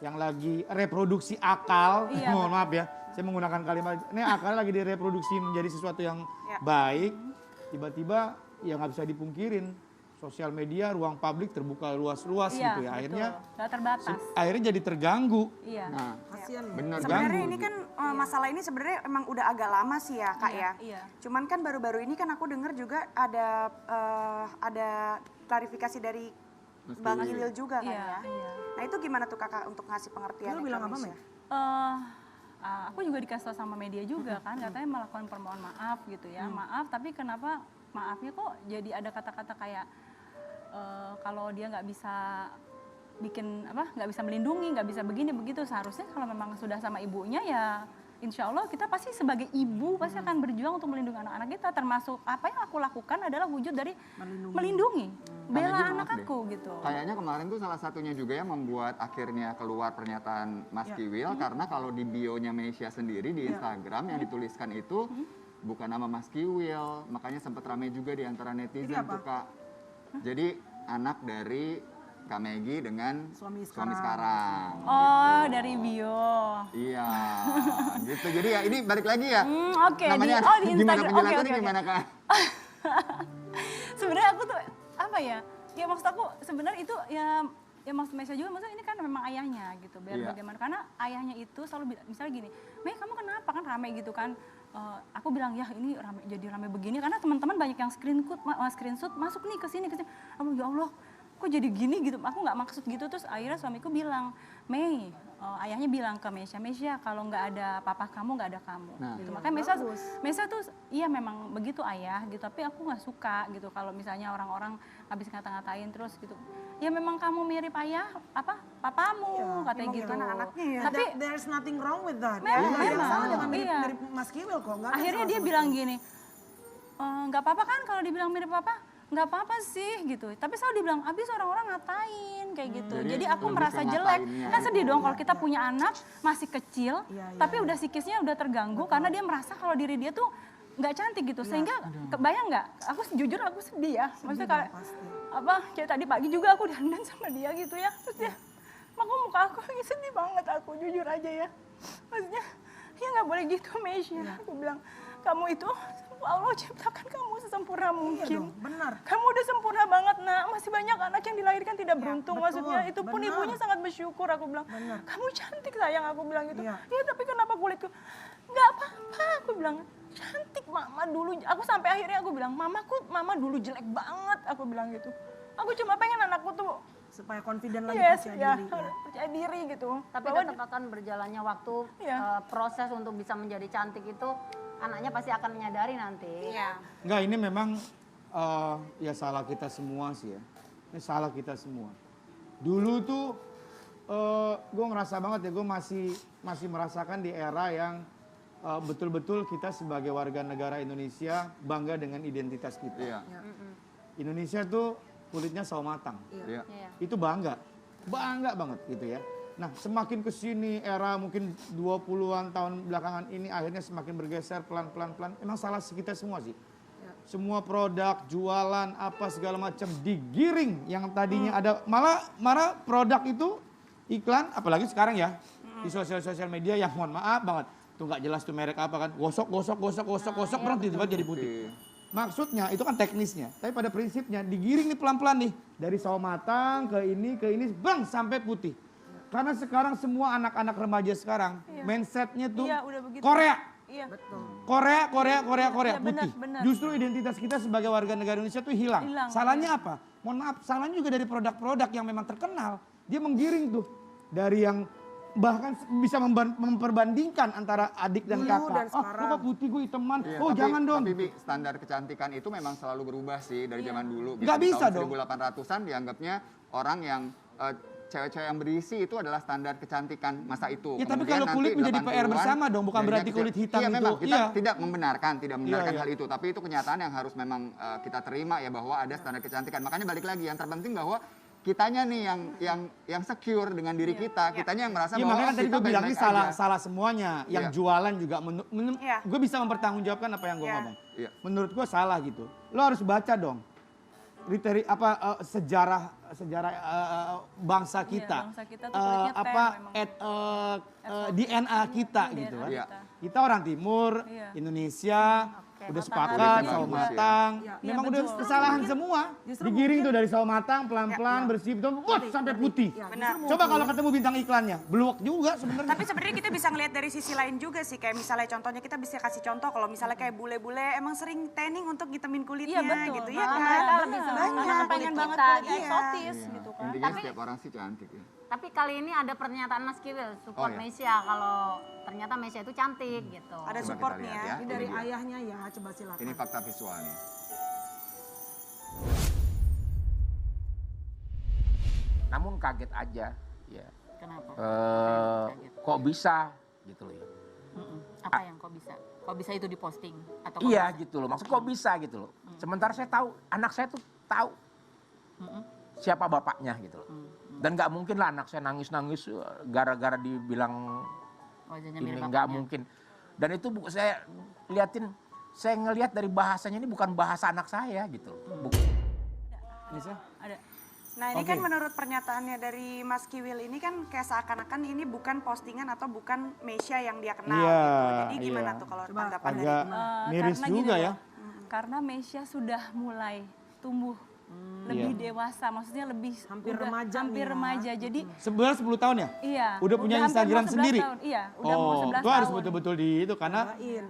Speaker 6: yang lagi reproduksi akal,
Speaker 3: Iya,
Speaker 6: mohon maaf ya, saya menggunakan kalimat, ini akal lagi direproduksi menjadi sesuatu yang
Speaker 8: Ya.
Speaker 6: baik, tiba-tiba ya nggak bisa dipungkirin. Sosial media, ruang publik terbuka luas-luas
Speaker 3: Iya,
Speaker 6: gitu ya. Akhirnya
Speaker 3: nggak terbatas.
Speaker 6: akhirnya jadi terganggu.
Speaker 3: Iya.
Speaker 2: Nah,
Speaker 1: Kasian ya.
Speaker 2: bener
Speaker 8: Sebenarnya
Speaker 2: ganggu
Speaker 8: ini
Speaker 2: gitu.
Speaker 8: kan masalah ini sebenarnya emang udah agak lama sih ya Kak ya.
Speaker 3: Iya.
Speaker 8: Cuman kan baru-baru ini kan aku dengar juga ada klarifikasi dari
Speaker 2: Mas
Speaker 8: Bang
Speaker 2: Kiwil.
Speaker 8: Ilil juga kan
Speaker 3: Iya,
Speaker 8: ya.
Speaker 3: iya.
Speaker 8: Nah itu gimana tuh Kakak untuk ngasih pengertian?
Speaker 1: Lu bilang apa, Mel?
Speaker 3: Aku juga dikasih tahu sama media juga kan, katanya melakukan permohonan maaf gitu ya. Maaf, tapi kenapa maafnya kok jadi ada kata-kata kayak kalau dia nggak bisa bikin nggak bisa melindungi, nggak bisa begini begitu. Seharusnya kalau memang sudah sama ibunya ya insya Allah kita pasti sebagai ibu pasti akan berjuang untuk melindungi anak-anak kita. Termasuk apa yang aku lakukan adalah wujud dari melindungi, bela
Speaker 2: Maggie,
Speaker 3: anak
Speaker 2: maaf deh.
Speaker 3: aku gitu.
Speaker 2: Kayaknya kemarin tuh salah satunya juga yang membuat akhirnya keluar pernyataan Mas Kiwil karena kalau di bionya Meisha sendiri di Instagram yang dituliskan itu bukan nama Mas Kiwil, makanya sempat ramai juga di antara netizen
Speaker 1: apa?
Speaker 2: tuh Kak. Jadi anak dari Kak Maggie dengan
Speaker 1: Suami
Speaker 2: sekarang.
Speaker 3: Oh, dari bio.
Speaker 2: Iya, gitu. Jadi ya ini balik lagi ya.
Speaker 3: Oke,
Speaker 2: Namanya
Speaker 3: di
Speaker 2: gimana
Speaker 3: Instagram.
Speaker 2: penjelasannya
Speaker 3: Oke.
Speaker 2: gimana Kak?
Speaker 3: Sebenarnya aku tuh apa ya? Ya maksud aku sebenarnya itu ya maksud Meisha juga, maksudnya ini kan memang ayahnya gitu. Biar
Speaker 2: Iya.
Speaker 3: bagaimana, karena ayahnya itu selalu bilang, misalnya gini, Mei kamu kenapa kan rame gitu kan. Aku bilang ya ini rame, jadi rame begini karena teman-teman banyak yang screenshot masuk nih ke sini. Aku ya Allah, kok jadi gini gitu. Aku nggak maksud gitu. Terus akhirnya suamiku bilang, Mei, ayahnya bilang ke Meisha kalau nggak ada papa kamu nggak ada kamu.
Speaker 2: Nah.
Speaker 3: Gitu. Makanya Meisha tuh iya memang begitu ayah gitu. Tapi aku nggak suka gitu kalau misalnya orang-orang habis ngata-ngatain terus gitu. Ya memang kamu mirip ayah papamu katanya
Speaker 8: mau
Speaker 3: gitu.
Speaker 8: gimana anaknya ya.
Speaker 3: Tapi
Speaker 1: There's nothing wrong with that.
Speaker 3: Memang,
Speaker 1: Nggak ada yang
Speaker 3: memang.
Speaker 1: salah dengan
Speaker 3: Iya.
Speaker 1: mirip Mas Kiwil kok. Nggak ada yang
Speaker 3: akhirnya
Speaker 1: salah
Speaker 3: dia
Speaker 1: sama
Speaker 3: bilang
Speaker 1: sekali.
Speaker 3: gini, nggak apa-apa kan kalau dibilang mirip papa, nggak apa-apa sih gitu. Tapi selalu dibilang, abis orang-orang ngatain kayak gitu. Jadi aku
Speaker 2: lebih
Speaker 3: merasa
Speaker 2: ke
Speaker 3: jelek.
Speaker 2: ngatainnya
Speaker 3: Kan
Speaker 2: gitu.
Speaker 3: sedih dong kalau kita punya anak masih kecil,
Speaker 1: Iya, iya,
Speaker 3: tapi udah psikisnya udah terganggu karena dia merasa kalau diri dia tuh nggak cantik gitu. Sehingga kebayang nggak? Aku jujur aku sedih ya. Maksudnya kayak kayak tadi pagi juga aku dandan sama dia gitu ya. Terus dia, muka aku lagi sedih banget aku jujur aja ya. Maksudnya ya nggak boleh gitu Meisha. Aku bilang kamu itu Allah ciptakan kamu sesempurna
Speaker 1: Iya
Speaker 3: mungkin.
Speaker 1: dong, benar.
Speaker 3: Kamu udah sempurna banget nak. Masih banyak anak yang dilahirkan tidak beruntung.
Speaker 1: betul,
Speaker 3: Maksudnya itu pun
Speaker 1: benar.
Speaker 3: ibunya sangat bersyukur. Aku bilang
Speaker 1: Benar.
Speaker 3: kamu cantik sayang. Aku bilang gitu.
Speaker 1: Iya.
Speaker 3: Ya tapi kenapa kulitku? Nggak apa-apa. Aku bilang cantik mama dulu. Aku sampai akhirnya aku bilang mama dulu jelek banget. Aku bilang gitu. Aku cuma pengen anakku tuh
Speaker 1: supaya confident lagi
Speaker 3: Yes,
Speaker 1: percaya
Speaker 3: ya,
Speaker 1: diri. Ya.
Speaker 3: percaya diri gitu.
Speaker 9: Tapi
Speaker 3: Bahwa
Speaker 9: tetap akan berjalannya waktu,
Speaker 3: Iya.
Speaker 9: proses untuk bisa menjadi cantik itu anaknya pasti akan menyadari nanti.
Speaker 8: Iya.
Speaker 6: Enggak, ini memang ya salah kita semua sih ya. Ini salah kita semua. Dulu tuh gue ngerasa banget ya, gue masih merasakan di era yang betul-betul kita sebagai warga negara Indonesia bangga dengan identitas kita.
Speaker 2: Iya.
Speaker 6: Indonesia tuh kulitnya sawo matang.
Speaker 2: Iya.
Speaker 9: Iya.
Speaker 6: Itu bangga banget gitu ya. Nah, semakin kesini era mungkin 20-an tahun belakangan ini akhirnya semakin bergeser pelan-pelan. Emang salah kita semua sih. Semua produk, jualan, apa segala macam digiring yang tadinya ada. Malah produk itu iklan, apalagi sekarang ya. Di sosial media yang mohon maaf banget. Tuh nggak jelas tuh merek apa kan. Gosok, berhenti tiba-tiba jadi putih. Maksudnya itu kan teknisnya, tapi pada prinsipnya digiring nih pelan-pelan nih dari sawo matang ke ini, bang sampai putih. Karena sekarang semua anak-anak remaja sekarang mindsetnya tuh
Speaker 3: Iya, udah begitu.
Speaker 6: Korea,
Speaker 3: Iya.
Speaker 6: Korea
Speaker 3: Iya,
Speaker 6: putih.
Speaker 3: benar.
Speaker 6: Justru identitas kita sebagai warga negara Indonesia tuh hilang. Salahnya apa? Mohon maaf, salahnya juga dari produk-produk yang memang terkenal. Dia menggiring tuh dari yang bahkan bisa memperbandingkan antara adik dan
Speaker 1: Dulu
Speaker 6: kakak.
Speaker 1: dan
Speaker 6: Oh,
Speaker 1: sekarang.
Speaker 6: lu kok putih gue hiteman.
Speaker 2: Iya,
Speaker 6: Oh, jangan dong.
Speaker 2: Tapi Bi, standar kecantikan itu memang selalu berubah sih dari zaman dulu.
Speaker 6: Nggak
Speaker 2: Di
Speaker 6: bisa
Speaker 2: tahun
Speaker 6: dong.
Speaker 2: 1800-an dianggapnya orang yang cewek-cewek yang berisi itu adalah standar kecantikan masa itu.
Speaker 6: Ya, tapi
Speaker 2: Kemudian
Speaker 6: kalau kulit
Speaker 2: nanti
Speaker 6: menjadi PR
Speaker 2: 80-an,
Speaker 6: bersama dong, bukan
Speaker 2: jadinya
Speaker 6: berarti kulit hitam
Speaker 2: iya,
Speaker 6: itu.
Speaker 2: memang kita
Speaker 6: Iya.
Speaker 2: tidak membenarkan
Speaker 6: Iya.
Speaker 2: hal itu. Tapi itu kenyataan yang harus memang kita terima ya, bahwa ada standar kecantikan. Makanya balik lagi, yang terpenting bahwa kitanya nih yang secure dengan diri kita. Kitanya yang merasa
Speaker 6: Iya,
Speaker 2: bahwa
Speaker 6: makanya kan tadi
Speaker 2: kita
Speaker 6: gue bilang ini
Speaker 2: baik-baik aja.
Speaker 6: salah semuanya. Yang
Speaker 2: Iya.
Speaker 6: jualan juga,
Speaker 8: Iya.
Speaker 6: gue bisa mempertanggungjawabkan apa yang gue
Speaker 8: Iya.
Speaker 6: ngomong.
Speaker 2: Iya.
Speaker 6: Menurut gue salah gitu. Lo harus baca dong sejarah bangsa kita.
Speaker 3: bangsa kita tuh kulitnya tan memang.
Speaker 6: DNA kita
Speaker 3: DNA
Speaker 6: gitu kan.
Speaker 2: Iya.
Speaker 6: Kita orang timur,
Speaker 3: Iya.
Speaker 6: Indonesia, udah sepakat
Speaker 2: Kulitnya
Speaker 6: sawo
Speaker 2: bagus ya.
Speaker 6: matang.
Speaker 1: Iya.
Speaker 6: Memang
Speaker 3: Iya,
Speaker 6: udah
Speaker 3: betul.
Speaker 6: kesalahan semua.
Speaker 1: Justru
Speaker 6: Digiring
Speaker 1: mungkin-
Speaker 6: tuh dari sawo matang pelan-pelan bersih betul, sampai putih.
Speaker 1: Ya,
Speaker 8: Benar.
Speaker 1: justru
Speaker 6: Coba
Speaker 1: mungkin-
Speaker 6: kalau ketemu bintang iklannya, bluak juga sebenarnya.
Speaker 8: Tapi sebenarnya kita bisa ngelihat dari sisi lain juga sih, kayak misalnya contohnya kita bisa kasih contoh kalau misalnya kayak bule-bule emang sering tanning untuk ngitamin kulitnya
Speaker 3: Iya, betul.
Speaker 8: gitu ya
Speaker 3: Malah
Speaker 8: kan.
Speaker 9: mereka lebih senang
Speaker 3: Karena
Speaker 9: dengan kulit
Speaker 3: pengen banget
Speaker 9: kita,
Speaker 3: kulit
Speaker 9: gitu.
Speaker 3: eksotis
Speaker 2: Iya.
Speaker 3: gitu kan.
Speaker 2: Intinya
Speaker 9: Tapi-
Speaker 2: setiap orang sih cantik ya.
Speaker 9: Tapi kali ini ada pernyataan Mas Kiwil, support
Speaker 2: Oh, iya.
Speaker 9: Mesia kalau ternyata Mesia itu cantik gitu.
Speaker 8: Ada
Speaker 2: Coba
Speaker 8: support
Speaker 2: kita
Speaker 8: nih
Speaker 2: lihat
Speaker 8: ya.
Speaker 2: ya.
Speaker 1: Ini dari
Speaker 2: Ini dia.
Speaker 1: ayahnya ya, coba silakan.
Speaker 2: Ini fakta visualnya.
Speaker 10: Namun kaget aja, ya.
Speaker 9: Kenapa? Kaget.
Speaker 10: Kok bisa gitu loh ya.
Speaker 9: Apa yang kok bisa? Kok bisa itu diposting? Atau kok
Speaker 10: Iya
Speaker 9: bisa?
Speaker 10: gitu loh, maksud kok bisa gitu loh. Sementara saya tahu, anak saya tuh tahu siapa bapaknya gitu loh. Dan nggak mungkin lah anak saya nangis-nangis gara-gara dibilang
Speaker 9: Wajahnya
Speaker 10: ini,
Speaker 9: mirip
Speaker 10: nggak
Speaker 9: bapaknya.
Speaker 10: mungkin. Dan itu saya liatin, saya ngelihat dari bahasanya ini bukan bahasa anak saya gitu loh.
Speaker 6: Nisa?
Speaker 3: Ada.
Speaker 8: Nah ini
Speaker 6: Oke.
Speaker 8: kan menurut pernyataannya dari Mas Kiwil ini kan kayak seakan-akan ini bukan postingan atau bukan Mesia yang dia kenal
Speaker 6: Iya,
Speaker 8: gitu. Jadi gimana
Speaker 6: iya.
Speaker 8: tuh kalau
Speaker 1: Coba
Speaker 8: tanggapan dari
Speaker 6: Agak miris
Speaker 3: Karena gini
Speaker 6: juga
Speaker 3: loh,
Speaker 6: ya.
Speaker 3: Karena Mesia sudah mulai tumbuh lebih dewasa, maksudnya lebih
Speaker 1: Hampir
Speaker 3: udah
Speaker 1: remaja
Speaker 3: hampir
Speaker 1: nih ya.
Speaker 3: remaja. Jadi
Speaker 6: Sebenarnya 10 tahun ya?
Speaker 3: iya.
Speaker 6: Udah punya
Speaker 3: hampir
Speaker 6: Instagram
Speaker 3: mau 11
Speaker 6: sendiri?
Speaker 3: tahun. Iya, udah mau
Speaker 6: Oh,
Speaker 3: 11
Speaker 6: itu harus
Speaker 3: tahun.
Speaker 6: betul-betul di itu karena
Speaker 1: Doain.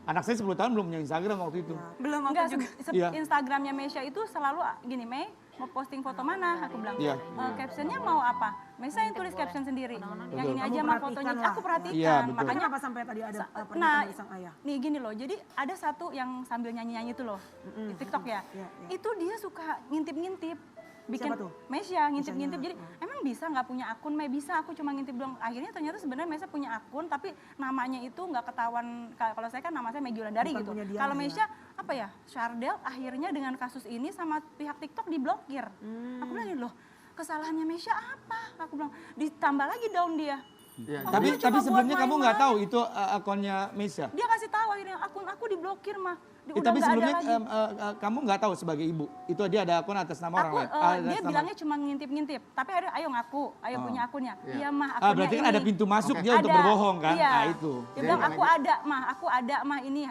Speaker 6: anak saya 10 tahun belum punya Instagram waktu itu.
Speaker 8: belum aku
Speaker 3: Enggak,
Speaker 8: juga.
Speaker 6: Iya.
Speaker 3: Instagramnya Mesia itu selalu gini, Mei mau posting foto mana? Aku bilang.
Speaker 6: Iya.
Speaker 3: Captionnya mau apa? Mesia yang tulis caption sendiri. Yang ini
Speaker 1: Kamu
Speaker 3: aja mah
Speaker 1: perhatikan
Speaker 3: fotonya.
Speaker 1: lah.
Speaker 3: Aku perhatikan.
Speaker 6: Iya, betul.
Speaker 3: Makanya
Speaker 1: Kenapa sampai tadi ada
Speaker 3: Nah,
Speaker 1: pernyataan dari sang ayah?
Speaker 3: nih gini loh, jadi ada satu yang sambil nyanyi-nyanyi itu loh, di TikTok ya.
Speaker 1: Iya, iya.
Speaker 3: Itu dia suka ngintip-ngintip. Bikin
Speaker 1: Siapa tuh?
Speaker 3: Mesia ngintip-ngintip. Jadi emang bisa nggak punya akun? Mei bisa, aku cuma ngintip doang. Akhirnya ternyata sebenarnya Mesia punya akun, tapi namanya itu nggak ketahuan. Kalau saya kan nama saya Megi Wulandari
Speaker 1: Bukan
Speaker 3: gitu.
Speaker 1: punya dia,
Speaker 3: Kalau
Speaker 1: ya.
Speaker 3: Mesia apa ya? Shardel akhirnya dengan kasus ini sama pihak TikTok diblokir. Aku bilang gini loh, kesalahannya Mesia apa? Aku bilang ditambah lagi down dia.
Speaker 2: Iya,
Speaker 3: Oh,
Speaker 6: Tapi
Speaker 3: dia cuma
Speaker 6: sebelumnya
Speaker 3: buat
Speaker 6: kamu nggak
Speaker 3: main-main.
Speaker 6: tahu itu akunnya Mesia.
Speaker 3: Dia kasih tahu akhirnya akun aku diblokir mah. Udah
Speaker 6: Tapi
Speaker 3: nggak ada
Speaker 6: sebelumnya
Speaker 3: lagi.
Speaker 6: kamu nggak tahu sebagai ibu. Itu dia ada akun atas nama orang
Speaker 3: Aku
Speaker 6: lain.
Speaker 3: dia
Speaker 6: Atas nama-
Speaker 3: bilangnya cuma ngintip-ngintip. Tapi akhirnya ayo ngaku, ayo punya akunnya. Iya mah akunnya
Speaker 6: berarti kan
Speaker 3: ini.
Speaker 6: ada pintu masuk
Speaker 2: Oke.
Speaker 6: dia untuk
Speaker 3: Ada,
Speaker 6: berbohong kan?
Speaker 3: Iya.
Speaker 6: Nah itu.
Speaker 3: Dia bilang aku ada mah ini